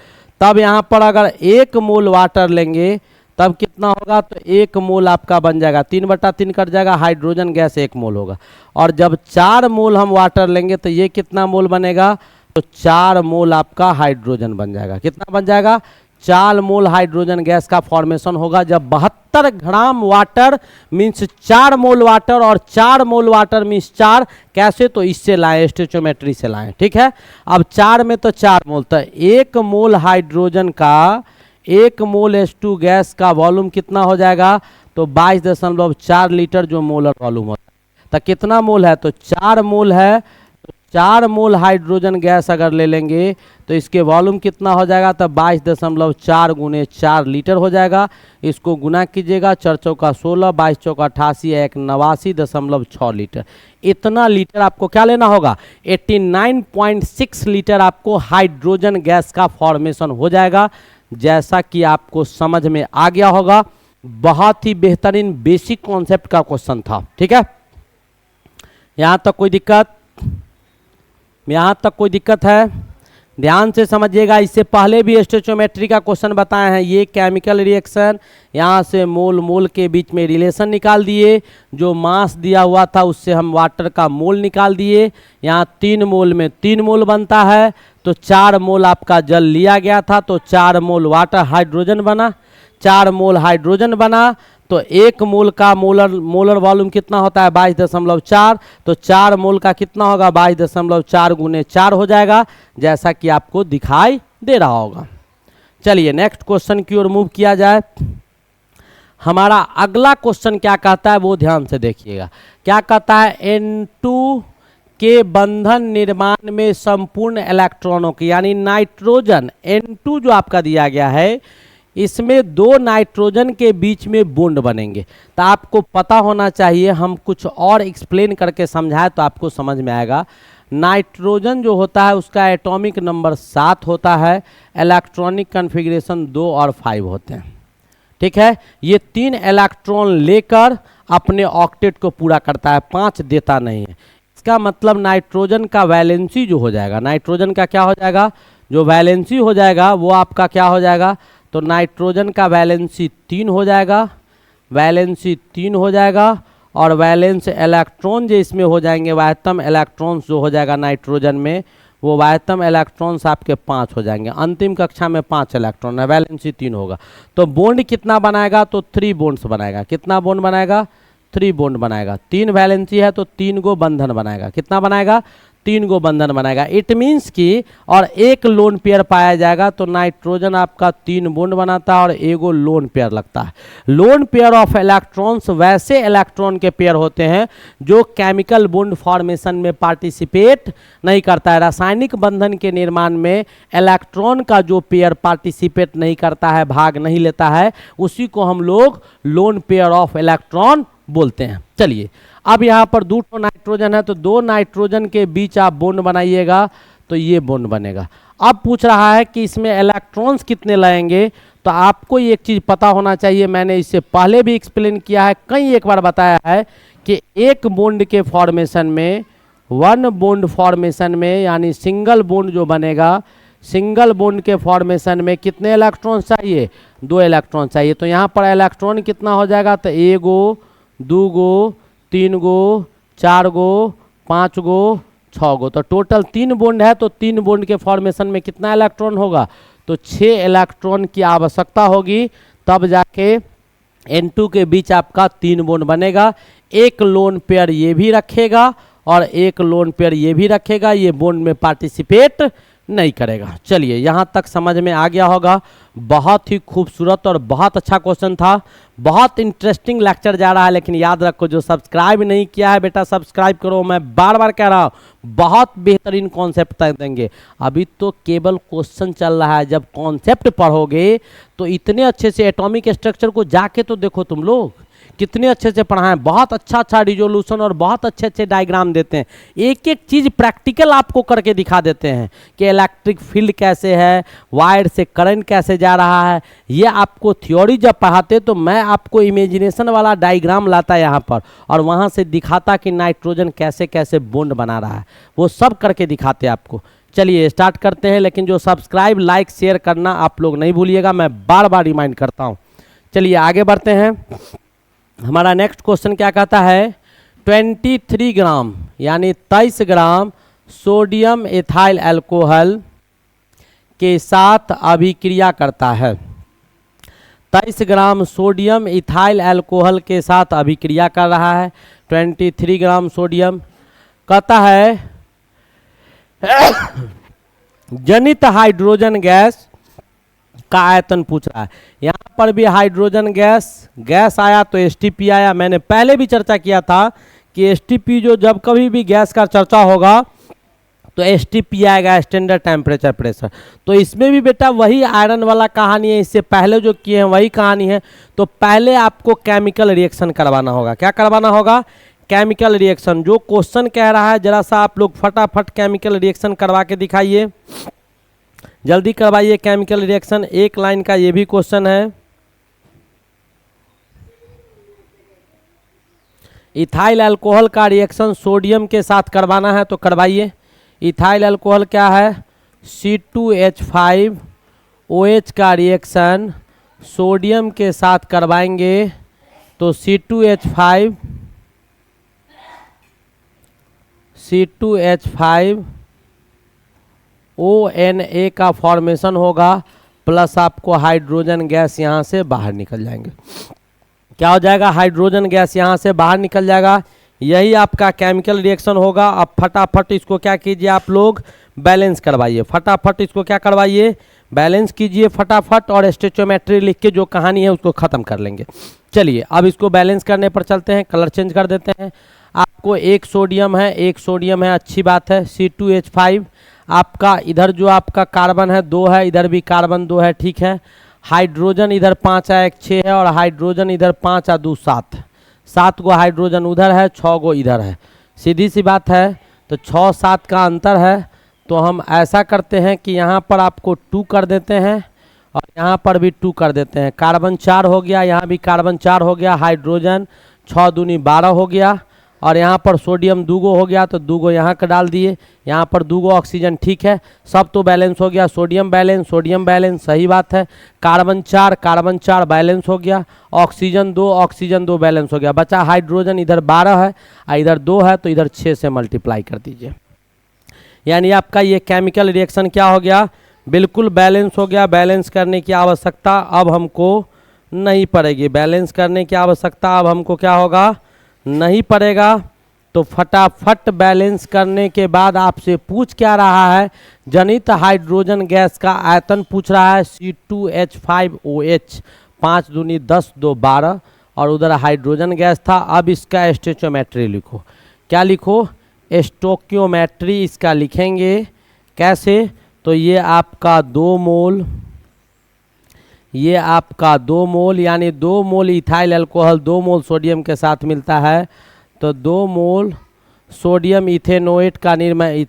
तब यहाँ पर अगर 1 मोल वाटर लेंगे तब कितना होगा, तो 1 मोल आपका बन जाएगा, 3/3 कट जाएगा, हाइड्रोजन गैस 1 मोल होगा। और जब 4 मोल हम वाटर लेंगे तो ये कितना मोल बनेगा, तो 4 मोल आपका हाइड्रोजन बन जाएगा। कितना बन जाएगा, 4 मोल हाइड्रोजन गैस का फॉर्मेशन होगा। जब 72 ग्राम वाटर मीन्स 4 मोल वाटर, और 4 मोल वाटर मीन्स 4 कैसे, तो इससे लाएं, स्टोइचियोमेट्री से लाएं, ठीक है। अब 4 में तो 4 मोल, तो 1 मोल हाइड्रोजन का 1 मोल H2 गैस का वॉल्यूम कितना हो जाएगा, तो 22.4 लीटर जो मोलर वॉल्यूम होता है। तो कितना मोल है, तो 4 मोल है। तो 4 मोल हाइड्रोजन गैस अगर ले लेंगे तो इसके वॉल्यूम कितना हो जाएगा, तो 22.4 गुने 4 लीटर हो जाएगा। इसको गुना कीजिएगा, 4 चौका 16, 22 चौका 88, 89.6 लीटर। इतना लीटर आपको क्या लेना होगा, 89.6 लीटर आपको हाइड्रोजन गैस का फॉर्मेशन हो जाएगा। जैसा कि आपको समझ में आ गया होगा, बहुत ही बेहतरीन बेसिक कॉन्सेप्ट का क्वेश्चन था। ठीक है, यहां तक कोई दिक्कत, यहां तक कोई दिक्कत है, ध्यान से समझिएगा। इससे पहले भी स्टोइचियोमेट्री का क्वेश्चन बताए हैं। ये केमिकल रिएक्शन, यहाँ से मोल मोल के बीच में रिलेशन निकाल दिए, जो मास दिया हुआ था उससे हम वाटर का मोल निकाल दिए। यहाँ 3 मोल में 3 मोल बनता है, तो 4 मोल आपका जल लिया गया था, तो 4 मोल वाटर हाइड्रोजन बना, 4 मोल हाइड्रोजन बना। तो 1 मोल का मोलर वॉल्यूम कितना होता है, 22.4। तो 4 मोल का कितना होगा, 22.4 गुने 4 हो जाएगा, जैसा कि आपको दिखाई दे रहा होगा। चलिए नेक्स्ट क्वेश्चन की ओर मूव किया जाए। हमारा अगला क्वेश्चन क्या कहता है वो ध्यान से देखिएगा। क्या कहता है, N2 के बंधन निर्माण में संपूर्ण इलेक्ट्रॉनों की, यानी नाइट्रोजन N2 जो आपका दिया गया है, इसमें 2 नाइट्रोजन के बीच में बॉन्ड बनेंगे। तो आपको पता होना चाहिए, हम कुछ और एक्सप्लेन करके समझाए तो आपको समझ में आएगा। नाइट्रोजन जो होता है उसका एटॉमिक नंबर 7 होता है, इलेक्ट्रॉनिक कन्फिग्रेशन 2 और 5 होते हैं। ठीक है, ये 3 इलेक्ट्रॉन लेकर अपने ऑक्टेट को पूरा करता है, 5 देता नहीं है। इसका मतलब नाइट्रोजन का वैलेंसी जो हो जाएगा, नाइट्रोजन का क्या हो जाएगा, जो वैलेंसी हो जाएगा वो आपका क्या हो जाएगा, तो नाइट्रोजन का वैलेंसी 3 हो जाएगा, वैलेंसी 3 हो जाएगा। और वैलेंस इलेक्ट्रॉन जो इसमें हो जाएंगे, वाह्यतम इलेक्ट्रॉन्स जो हो जाएगा नाइट्रोजन में, वो वाह्यतम इलेक्ट्रॉन्स आपके 5 हो जाएंगे। अंतिम कक्षा में 5 इलेक्ट्रॉन है, वैलेंसी 3 होगा। तो बॉन्ड कितना बनाएगा, तो 3 बॉन्ड्स बनाएगा। कितना बॉन्ड बनाएगा, 3 बॉन्ड बनाएगा। 3 वैलेंसी है तो 3 गो बंधन बनाएगा। कितना बनाएगा, 3 गो बंधन बनाएगा। इट मीन्स कि और 1 लोन पेयर पाया जाएगा। तो नाइट्रोजन आपका 3 बॉन्ड बनाता है और एगो लोन पेयर लगता है। लोन पेयर ऑफ इलेक्ट्रॉन्स वैसे इलेक्ट्रॉन के पेयर होते हैं जो केमिकल बॉन्ड फॉर्मेशन में पार्टिसिपेट नहीं करता है। रासायनिक बंधन के निर्माण में इलेक्ट्रॉन का जो पेयर पार्टिसिपेट नहीं करता है, भाग नहीं लेता है, उसी को हम लोग लोन पेयर ऑफ इलेक्ट्रॉन बोलते हैं। चलिए, अब यहाँ पर 2 नाइट्रोजन है, तो 2 नाइट्रोजन के बीच आप बॉन्ड बनाइएगा, तो ये बॉन्ड बनेगा। अब पूछ रहा है कि इसमें इलेक्ट्रॉन्स कितने लगेंगे, तो आपको एक चीज़ पता होना चाहिए, मैंने इससे पहले भी एक्सप्लेन किया है, कई एक बार बताया है कि एक बॉन्ड के फॉर्मेशन में, 1 बॉन्ड फॉर्मेशन में, यानी सिंगल बॉन्ड जो बनेगा, सिंगल बॉन्ड के फॉर्मेशन में कितने इलेक्ट्रॉन चाहिए, 2 इलेक्ट्रॉन चाहिए। तो यहाँ पर इलेक्ट्रॉन कितना हो जाएगा, तो 1 गो, 2 गो, 3 गो, 4 गो, 5 गो, 6 गो। तो टोटल 3 बॉन्ड है, तो 3 बॉन्ड के फॉर्मेशन में कितना इलेक्ट्रॉन होगा, तो 6 इलेक्ट्रॉन की आवश्यकता होगी, तब जाके N2 के बीच आपका 3 बॉन्ड बनेगा। एक लोन पेयर ये भी रखेगा और एक लोन पेयर ये भी रखेगा, ये बॉन्ड में पार्टिसिपेट नहीं करेगा। चलिए, यहाँ तक समझ में आ गया होगा। बहुत ही खूबसूरत और बहुत अच्छा क्वेश्चन था, बहुत इंटरेस्टिंग लेक्चर जा रहा है। लेकिन याद रखो, जो सब्सक्राइब नहीं किया है बेटा सब्सक्राइब करो। मैं बार बार कह रहा हूँ, बहुत बेहतरीन कॉन्सेप्ट देंगे। अभी तो केवल क्वेश्चन चल रहा है, जब कॉन्सेप्ट पढ़ोगे तो इतने अच्छे से एटॉमिक स्ट्रक्चर को जाके तो देखो तुम लोग, कितने अच्छे से पढ़ाएं। बहुत अच्छा अच्छा रिजोल्यूशन और बहुत अच्छे अच्छे डायग्राम देते हैं। एक एक चीज़ प्रैक्टिकल आपको करके दिखा देते हैं कि इलेक्ट्रिक फील्ड कैसे है, वायर से करंट कैसे जा रहा है। ये आपको थ्योरी जब पढ़ाते तो मैं आपको इमेजिनेशन वाला डायग्राम लाता यहाँ पर, और वहाँ से दिखाता कि नाइट्रोजन कैसे कैसे बॉन्ड बना रहा है, वो सब करके दिखाते आपको। चलिए स्टार्ट करते हैं। लेकिन जो सब्सक्राइब, लाइक, शेयर करना आप लोग नहीं भूलिएगा, मैं बार बार रिमाइंड करता हूँ। चलिए आगे बढ़ते हैं। हमारा नेक्स्ट क्वेश्चन क्या कहता है, 23 ग्राम यानी 23 ग्राम सोडियम एथाइल अल्कोहल के साथ अभिक्रिया करता है। 23 ग्राम सोडियम इथाइल अल्कोहल के साथ अभिक्रिया कर रहा है। 23 ग्राम सोडियम कहता है जनित हाइड्रोजन गैस का आयतन पूछ रहा है। यहाँ पर भी हाइड्रोजन गैस आया तो एसटीपी आया। मैंने पहले भी चर्चा किया था कि एसटीपी जो जब कभी भी गैस का चर्चा होगा तो एसटीपी आएगा, स्टैंडर्ड टेम्परेचर प्रेशर। तो इसमें भी बेटा वही आयरन वाला कहानी है, इससे पहले जो किए हैं वही कहानी है। तो पहले आपको केमिकल रिएक्शन करवाना होगा। क्या करवाना होगा? Chemical reaction. जो क्वेश्चन कह रहा है जरा सा आप लोग फटाफट केमिकल रिएक्शन करवा के दिखाइए, जल्दी करवाइए केमिकल रिएक्शन। एक लाइन का ये भी क्वेश्चन है। इथाइल अल्कोहल का रिएक्शन सोडियम के साथ करवाना है तो करवाइए। इथाइल अल्कोहल क्या है? C2H5OH का रिएक्शन सोडियम के साथ करवाएंगे तो C2H5ONA का फॉर्मेशन होगा, प्लस आपको हाइड्रोजन गैस यहाँ से बाहर निकल जाएंगे। क्या हो जाएगा? हाइड्रोजन गैस यहाँ से बाहर निकल जाएगा। यही आपका केमिकल रिएक्शन होगा। अब फटाफट इसको क्या कीजिए आप लोग? बैलेंस करवाइए। फटाफट इसको क्या करवाइए? बैलेंस कीजिए फटाफट, और स्टोइचियोमेट्री लिख के जो कहानी है उसको ख़त्म कर लेंगे। चलिए अब इसको बैलेंस करने पर चलते हैं। कलर चेंज कर देते हैं। आपको एक सोडियम है, अच्छी बात है। C2H5 आपका इधर जो आपका कार्बन है 2 है, इधर भी कार्बन 2 है, ठीक है। हाइड्रोजन इधर 5 है, 1 6 है, और हाइड्रोजन इधर 5 2 7, 7 गो हाइड्रोजन उधर है, 6 गो इधर है। सीधी सी बात है। तो 6 7 का अंतर है। तो हम ऐसा करते हैं कि यहाँ पर आपको 2 कर देते हैं और यहाँ पर भी 2 कर देते हैं। कार्बन 4 हो गया, यहाँ भी कार्बन 4 हो गया, हाइड्रोजन 6 दूनी 12 हो गया, और यहाँ पर सोडियम 2 गो हो गया तो 2 गो यहाँ का डाल दिए। यहाँ पर 2 गो ऑक्सीजन, ठीक है। सब तो बैलेंस हो गया। सोडियम बैलेंस, सही बात है। कार्बन 4 बैलेंस हो गया। ऑक्सीजन 2 बैलेंस हो गया। बचा हाइड्रोजन, इधर 12 है और इधर 2 है, तो इधर 6 से मल्टीप्लाई कर दीजिए। यानी आपका ये केमिकल रिएक्शन क्या हो गया? बिल्कुल बैलेंस हो गया। बैलेंस करने की आवश्यकता अब हमको नहीं पड़ेगी। बैलेंस करने की आवश्यकता अब हमको क्या होगा? नहीं पड़ेगा। तो फटाफट बैलेंस करने के बाद आपसे पूछ क्या रहा है? जनित हाइड्रोजन गैस का आयतन पूछ रहा है। C2H5OH 5 दूनी 10 2 12, और उधर हाइड्रोजन गैस था। अब इसका स्टोइचियोमेट्री लिखो। क्या लिखो? स्टोइचियोमेट्री इसका लिखेंगे। कैसे? तो ये आपका 2 मोल, ये आपका 2 मोल, यानी 2 मोल इथाइल अल्कोहल 2 मोल सोडियम के साथ मिलता है। तो 2 मोल सोडियम इथेनोएट का निर्माण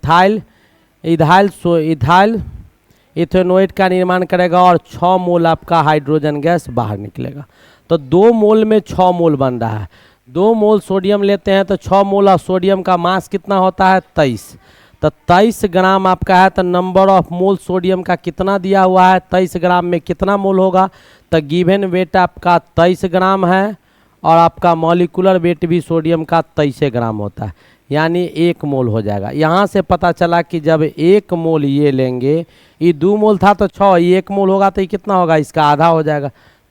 इथेनोएट का निर्माण करेगा, और 6 मोल आपका हाइड्रोजन गैस बाहर निकलेगा। तो 2 मोल में 6 मोल बन रहा है। 2 मोल सोडियम लेते हैं तो 6 मोल, और सोडियम का मास कितना होता है? 23। तो 23 ग्राम आपका है। तो नंबर ऑफ मोल सोडियम का कितना दिया हुआ है? 23 ग्राम में कितना मोल होगा? तो गिवन वेट आपका 23 ग्राम है, और आपका मॉलिकुलर वेट भी सोडियम का 23 ग्राम होता है, यानी 1 मोल हो जाएगा। यहाँ से पता चला कि जब 1 मोल ये लेंगे, ये 2 मोल था तो 6, ये 1 मोल होगा तो ये कितना होगा? इसका आधा हो जाएगा,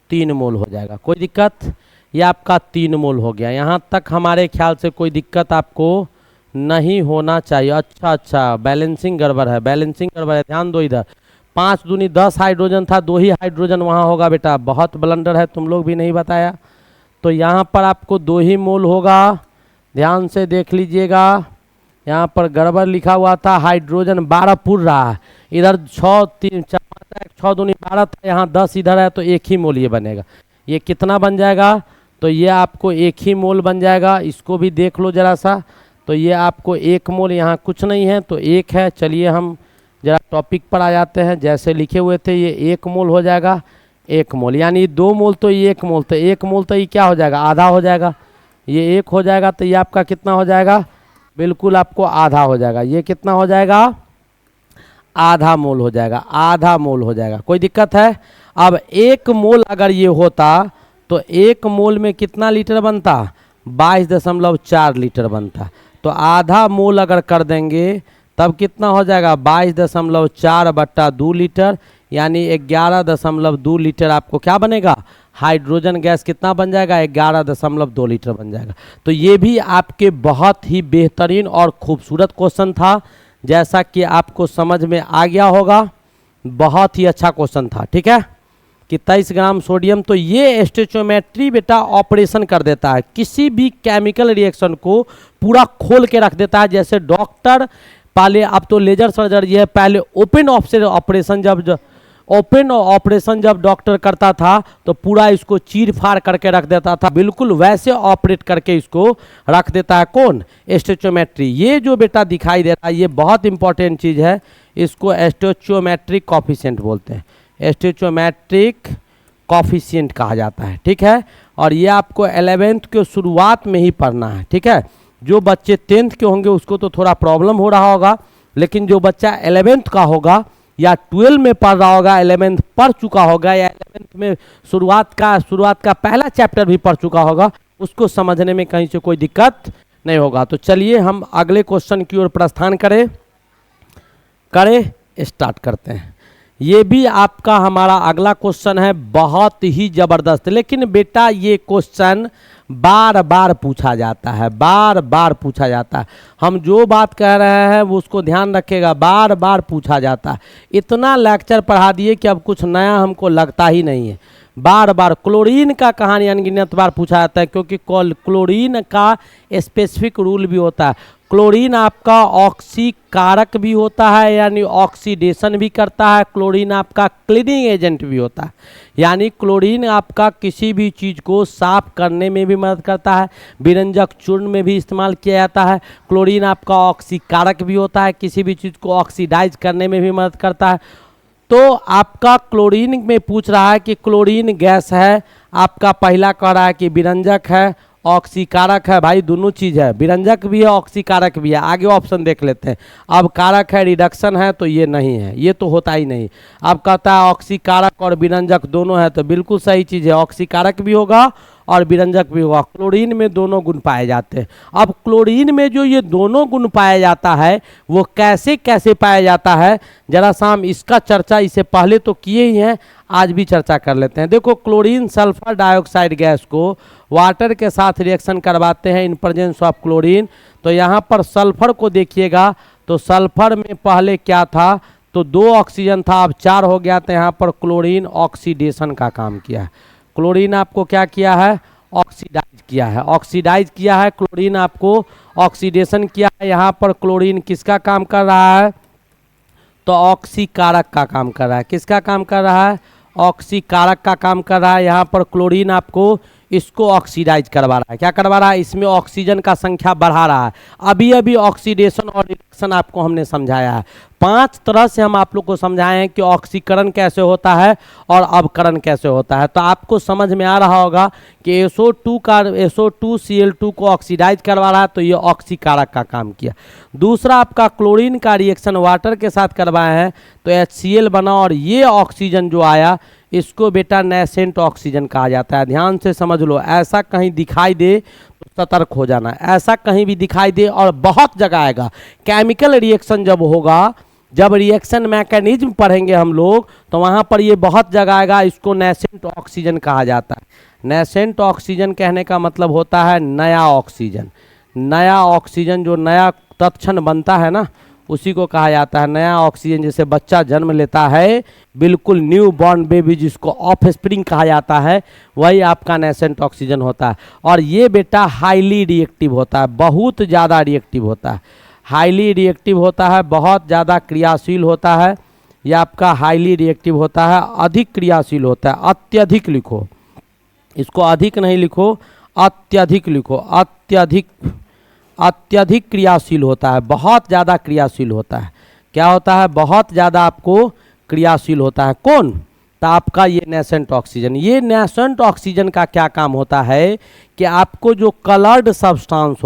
3 मोल हो जाएगा। कोई दिक्कत? ये आपका 3 मोल हो गया। यहाँ तक हमारे ख्याल से कोई दिक्कत आपको नहीं होना चाहिए। अच्छा, बैलेंसिंग गड़बड़ है, ध्यान दो। इधर 5 दूनी 10 हाइड्रोजन था, 2 ही हाइड्रोजन वहाँ होगा बेटा। बहुत ब्लंडर है, तुम लोग भी नहीं बताया। तो यहाँ पर आपको 2 ही मोल होगा। ध्यान से देख लीजिएगा, यहाँ पर गड़बड़ लिखा हुआ था। हाइड्रोजन 12 पुर रहा है, इधर 6 3 4 6 दूनी 12 था, यहाँ 10 इधर है, तो 1 ही मोल ये बनेगा। ये कितना बन जाएगा? तो ये आपको 1 ही मोल बन जाएगा। इसको भी देख लो जरा सा। तो ये आपको 1 मोल, यहाँ कुछ नहीं है तो 1 है। चलिए हम जरा टॉपिक पर आ जाते हैं। जैसे लिखे हुए थे ये 1 मोल हो जाएगा, 1 मोल, यानी 2 मोल तो ये 1 मोल, तो 1 मोल तो ये क्या हो जाएगा? आधा हो जाएगा। ये 1 हो जाएगा तो ये आपका कितना हो जाएगा? बिल्कुल आपको आधा हो जाएगा। ये कितना हो जाएगा? आधा मोल हो जाएगा, आधा मोल हो जाएगा। कोई दिक्कत है? अब 1 मोल अगर ये होता तो 1 मोल में कितना लीटर बनता? 22.4 लीटर बनता। तो आधा मोल अगर कर देंगे तब कितना हो जाएगा? 22.4/2 लीटर, यानी 11.2 लीटर आपको क्या बनेगा? हाइड्रोजन गैस कितना बन जाएगा? 11.2 लीटर बन जाएगा। तो ये भी आपके बहुत ही बेहतरीन और खूबसूरत क्वेश्चन था, जैसा कि आपको समझ में आ गया होगा। बहुत ही अच्छा क्वेश्चन था, ठीक है। कि 23 ग्राम सोडियम, तो ये स्टोइचियोमेट्री बेटा ऑपरेशन कर देता है, किसी भी केमिकल रिएक्शन को पूरा खोल के रख देता है। जैसे डॉक्टर पहले, अब तो लेजर सर्जरी है, पहले ओपन ऑपरेशन जब डॉक्टर करता था तो पूरा इसको चीर फाड़ करके रख देता था, बिल्कुल वैसे ऑपरेट करके इसको रख देता है कौन? स्टोइचियोमेट्री। ये जो बेटा दिखाई दे रहा है ये बहुत इंपॉर्टेंट चीज़ है, इसको स्टोइचियोमेट्रिक कॉफिशिएंट बोलते हैं, स्टोइचियोमेट्रिक कॉफिशिएंट कहा जाता है, ठीक है। और ये आपको 11th के शुरुआत में ही पढ़ना है, ठीक है। जो बच्चे 10th के होंगे उसको तो थोड़ा प्रॉब्लम हो रहा होगा, लेकिन जो बच्चा 11th का होगा या 12 में पढ़ रहा होगा, 11th पढ़ चुका होगा, या 11th में शुरुआत का पहला चैप्टर भी पढ़ चुका होगा, उसको समझने में कहीं से कोई दिक्कत नहीं होगा। तो चलिए हम अगले क्वेश्चन की ओर प्रस्थान करें, स्टार्ट करते हैं। ये भी आपका हमारा अगला क्वेश्चन है, बहुत ही ज़बरदस्त, लेकिन बेटा ये क्वेश्चन बार बार पूछा जाता है, बार बार पूछा जाता है। हम जो बात कह रहे हैं वो उसको ध्यान रखिएगा, बार बार पूछा जाता है। इतना लेक्चर पढ़ा दिए कि अब कुछ नया हमको लगता ही नहीं है। बार बार क्लोरीन का कहानी अनगिनत बार पूछा जाता है, क्योंकि क्लोरीन का स्पेसिफिक रूल भी होता है। क्लोरीन आपका ऑक्सीकारक भी होता है, यानी ऑक्सीडेशन भी करता है। क्लोरीन आपका क्लीनिंग एजेंट भी होता है, यानी क्लोरीन आपका किसी भी चीज़ को साफ करने में भी मदद करता है, विरंजक चूर्ण में भी इस्तेमाल किया जाता है। क्लोरीन आपका ऑक्सीकारक भी होता है, किसी भी चीज़ को ऑक्सीडाइज करने में भी मदद करता है। तो आपका क्लोरीन में पूछ रहा है कि क्लोरीन गैस है, आपका पहला कह रहा है कि विरंजक है, ऑक्सीकारक है। भाई दोनों चीज़ है, विरंजक भी है ऑक्सीकारक भी है। आगे ऑप्शन देख लेते हैं। अब कारक है, रिडक्शन है, तो ये नहीं है, ये तो होता ही नहीं। अब कहता है ऑक्सीकारक और विरंजक दोनों है, तो बिल्कुल सही चीज़ है, ऑक्सीकारक भी होगा और विरंजक भी होगा। क्लोरीन में दोनों गुण पाए जाते हैं। अब क्लोरीन में जो ये दोनों गुण पाया जाता है वो कैसे कैसे पाया जाता है, जरा सा हम इसका चर्चा इससे पहले तो किए ही हैं, आज भी चर्चा कर लेते हैं। देखो, क्लोरीन सल्फर डाइऑक्साइड गैस को वाटर के साथ रिएक्शन करवाते हैं इन प्रेजेंस ऑफ क्लोरीन। तो यहाँ पर सल्फर को देखिएगा, तो सल्फर में पहले क्या था, तो 2 ऑक्सीजन था, अब 4 हो गया। तो यहाँ पर क्लोरीन ऑक्सीडेशन का काम किया है। क्लोरीन आपको क्या किया है? ऑक्सीडाइज किया है, ऑक्सीडाइज किया है। क्लोरीन आपको ऑक्सीडेशन किया है। यहाँ पर क्लोरीन किसका काम कर रहा है? तो ऑक्सीकारक का काम कर रहा है। किसका काम कर रहा है? ऑक्सीकारक का काम कर रहा है। यहाँ पर क्लोरीन आपको इसको ऑक्सीडाइज करवा रहा है। क्या करवा रहा है? इसमें ऑक्सीजन का संख्या बढ़ा रहा है। अभी अभी ऑक्सीडेशन और रिडक्शन आपको हमने समझाया है। 5 तरह से हम आप लोग को समझाए हैं कि ऑक्सीकरण कैसे होता है और अवकरण कैसे होता है। तो आपको समझ में आ रहा होगा कि SO2 को ऑक्सीडाइज करवा रहा है, तो ये ऑक्सीकारक का काम किया। दूसरा आपका क्लोरीन का रिएक्शन वाटर के साथ करवाए हैं, तो HCl बना, और ये ऑक्सीजन जो आया इसको बेटा नेसेंट ऑक्सीजन कहा जाता है। ध्यान से समझ लो, ऐसा कहीं दिखाई दे तो सतर्क हो जाना। ऐसा कहीं भी दिखाई दे, और बहुत जगह आएगा। केमिकल रिएक्शन जब होगा, जब रिएक्शन मैकेनिज्म पढ़ेंगे हम लोग, तो वहाँ पर ये बहुत जगह आएगा। इसको नेसेंट ऑक्सीजन कहा जाता है। नेसेंट ऑक्सीजन कहने का मतलब होता है नया ऑक्सीजन। नया ऑक्सीजन जो नया तत्क्षण बनता है ना, उसी को कहा जाता है नया ऑक्सीजन। जैसे बच्चा जन्म लेता है, बिल्कुल न्यू बॉर्न बेबी, जिसको ऑफ स्प्रिंग कहा जाता है, वही आपका नेसेंट ऑक्सीजन होता है। और ये बेटा हाईली रिएक्टिव होता है, बहुत ज़्यादा रिएक्टिव होता है। हाईली रिएक्टिव होता है, बहुत ज़्यादा क्रियाशील होता है। ये आपका हाईली रिएक्टिव होता है, अधिक क्रियाशील होता है। अत्यधिक लिखो, इसको अधिक नहीं लिखो, अत्यधिक लिखो। अत्यधिक क्रियाशील होता है, बहुत ज़्यादा क्रियाशील होता है। क्या होता है? बहुत ज़्यादा आपको क्रियाशील होता है। कौन? तो आपका ये नेसेंट ऑक्सीजन। ये नेसेंट ऑक्सीजन का क्या काम होता है कि आपको जो कलर्ड सब्सटेंस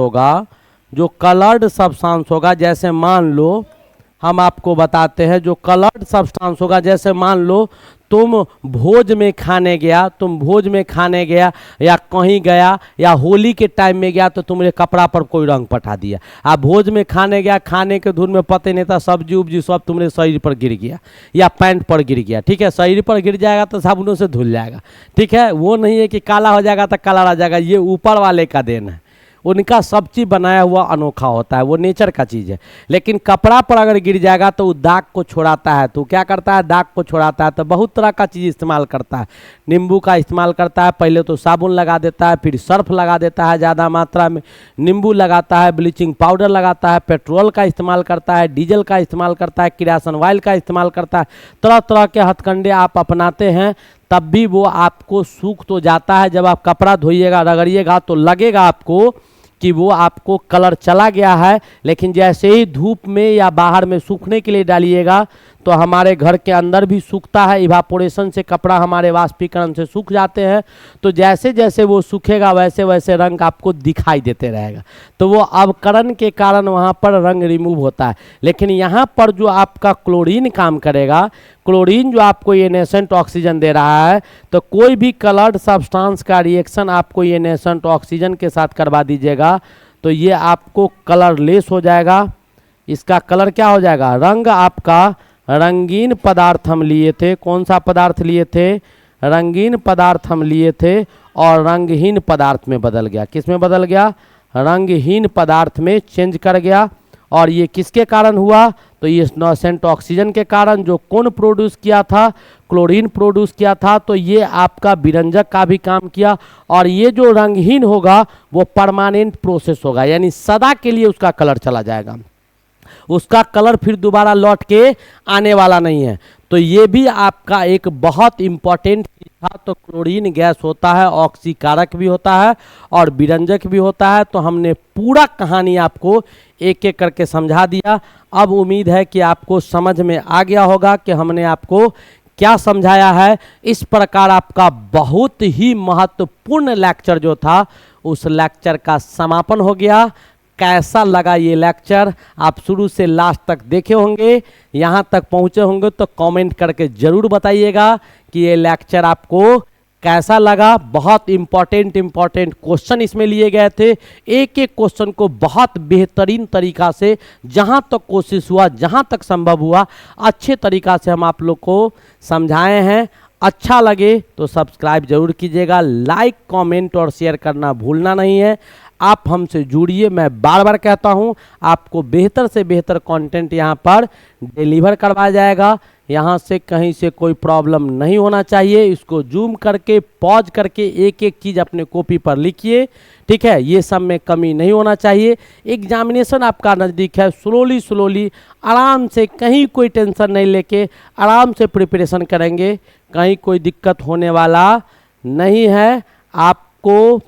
होगा, जैसे मान लो हम आपको बताते हैं, जो कलर्ड सब्सटेंस होगा, जैसे मान लो तुम भोज में खाने गया या कहीं गया, या होली के टाइम में गया, तो तुम्हारे कपड़ा पर कोई रंग पटा दिया। आप भोज में खाने गया, खाने के धुन में पता नहीं था, सब्जी उब्जी सब तुम्हारे शरीर पर गिर गया या पैंट पर गिर गया। ठीक है, शरीर पर गिर जाएगा तो साबुनों से धुल जाएगा। ठीक है, वो नहीं है कि काला हो जाएगा तो काला रह जाएगा, ये ऊपर वाले का देन है। उनका सब चीज़ बनाया हुआ अनोखा होता है, वो नेचर का चीज़ है। लेकिन कपड़ा पर अगर गिर जाएगा तो वो दाग को छोड़ाता है। तो क्या करता है, दाग को छोड़ाता है। तो बहुत तरह का चीज़ इस्तेमाल करता है, नींबू का इस्तेमाल करता है। पहले तो साबुन लगा देता है, फिर सर्फ लगा देता है ज़्यादा मात्रा में, नींबू लगाता है, ब्लीचिंग पाउडर लगाता है, पेट्रोल का इस्तेमाल करता है, डीजल का इस्तेमाल करता है, किरासन ऑयल का इस्तेमाल करता है। तरह तरह के हथकंडे आप अपनाते हैं, तब भी वो आपको सूख तो जाता है। जब आप कपड़ा धोइएगा, रगड़िएगा तो लगेगा आपको कि वो आपको कलर चला गया है। लेकिन जैसे ही धूप में या बाहर में सूखने के लिए डालिएगा तो हमारे घर के अंदर भी सूखता है, इवापोरेशन से कपड़ा हमारे वाष्पीकरण से सूख जाते हैं। तो जैसे जैसे वो सूखेगा वैसे वैसे रंग आपको दिखाई देते रहेगा। तो वो अवकरण के कारण वहाँ पर रंग रिमूव होता है। लेकिन यहाँ पर जो आपका क्लोरीन काम करेगा, क्लोरीन जो आपको ये नेसेंट ऑक्सीजन दे रहा है, तो कोई भी कलर्ड सब्सटेंस का रिएक्शन आपको ये नेसेंट ऑक्सीजन के साथ करवा दीजिएगा तो ये आपको कलरलेस हो जाएगा। इसका कलर क्या हो जाएगा, रंग आपका रंगीन पदार्थ हम लिए थे, कौन सा पदार्थ लिए थे, रंगीन पदार्थ हम लिए थे और रंगहीन पदार्थ में बदल गया। किस में बदल गया, रंगहीन पदार्थ में चेंज कर गया। और ये किसके कारण हुआ, तो ये नेसेंट ऑक्सीजन के कारण, जो कौन प्रोड्यूस किया था, क्लोरीन प्रोड्यूस किया था। तो ये आपका विरंजक का भी काम किया। और ये जो रंगहीन होगा वो परमानेंट प्रोसेस होगा, यानी सदा के लिए उसका कलर चला जाएगा, उसका कलर फिर दोबारा लौट के आने वाला नहीं है। तो ये भी आपका एक बहुत इम्पॉर्टेंट चीज था। तो क्लोरीन गैस होता है, ऑक्सीकारक भी होता है और विरंजक भी होता है। तो हमने पूरा कहानी आपको एक एक करके समझा दिया। अब उम्मीद है कि आपको समझ में आ गया होगा कि हमने आपको क्या समझाया है। इस प्रकार आपका बहुत ही महत्वपूर्ण लेक्चर जो था उस लेक्चर का समापन हो गया। कैसा लगा ये लेक्चर, आप शुरू से लास्ट तक देखे होंगे, यहाँ तक पहुँचे होंगे तो कमेंट करके ज़रूर बताइएगा कि ये लेक्चर आपको कैसा लगा। बहुत इम्पॉर्टेंट क्वेश्चन इसमें लिए गए थे। एक एक क्वेश्चन को बहुत बेहतरीन तरीका से, जहाँ तक कोशिश हुआ, जहाँ तक संभव हुआ, अच्छे तरीका से हम आप लोग को समझाए हैं। अच्छा लगे तो सब्सक्राइब जरूर कीजिएगा, लाइक कमेंट और शेयर करना भूलना नहीं है। आप हमसे जुड़िए, मैं बार बार कहता हूं, आपको बेहतर से बेहतर कंटेंट यहां पर डिलीवर करवाया जाएगा। यहां से कहीं से कोई प्रॉब्लम नहीं होना चाहिए। इसको जूम करके पॉज करके एक एक चीज़ अपने कॉपी पर लिखिए, ठीक है, ये सब में कमी नहीं होना चाहिए। एग्जामिनेशन आपका नज़दीक है, स्लोली आराम से, कहीं कोई टेंशन नहीं लेके आराम से प्रिपरेशन करेंगे, कहीं कोई दिक्कत होने वाला नहीं है। आपको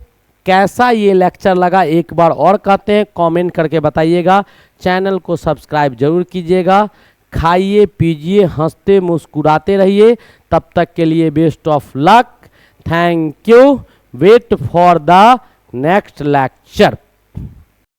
कैसा ये लेक्चर लगा एक बार और कहते हैं, कमेंट करके बताइएगा। चैनल को सब्सक्राइब जरूर कीजिएगा। खाइए पीजिए, हंसते मुस्कुराते रहिए। तब तक के लिए best of luck, thank you, wait for the next lecture.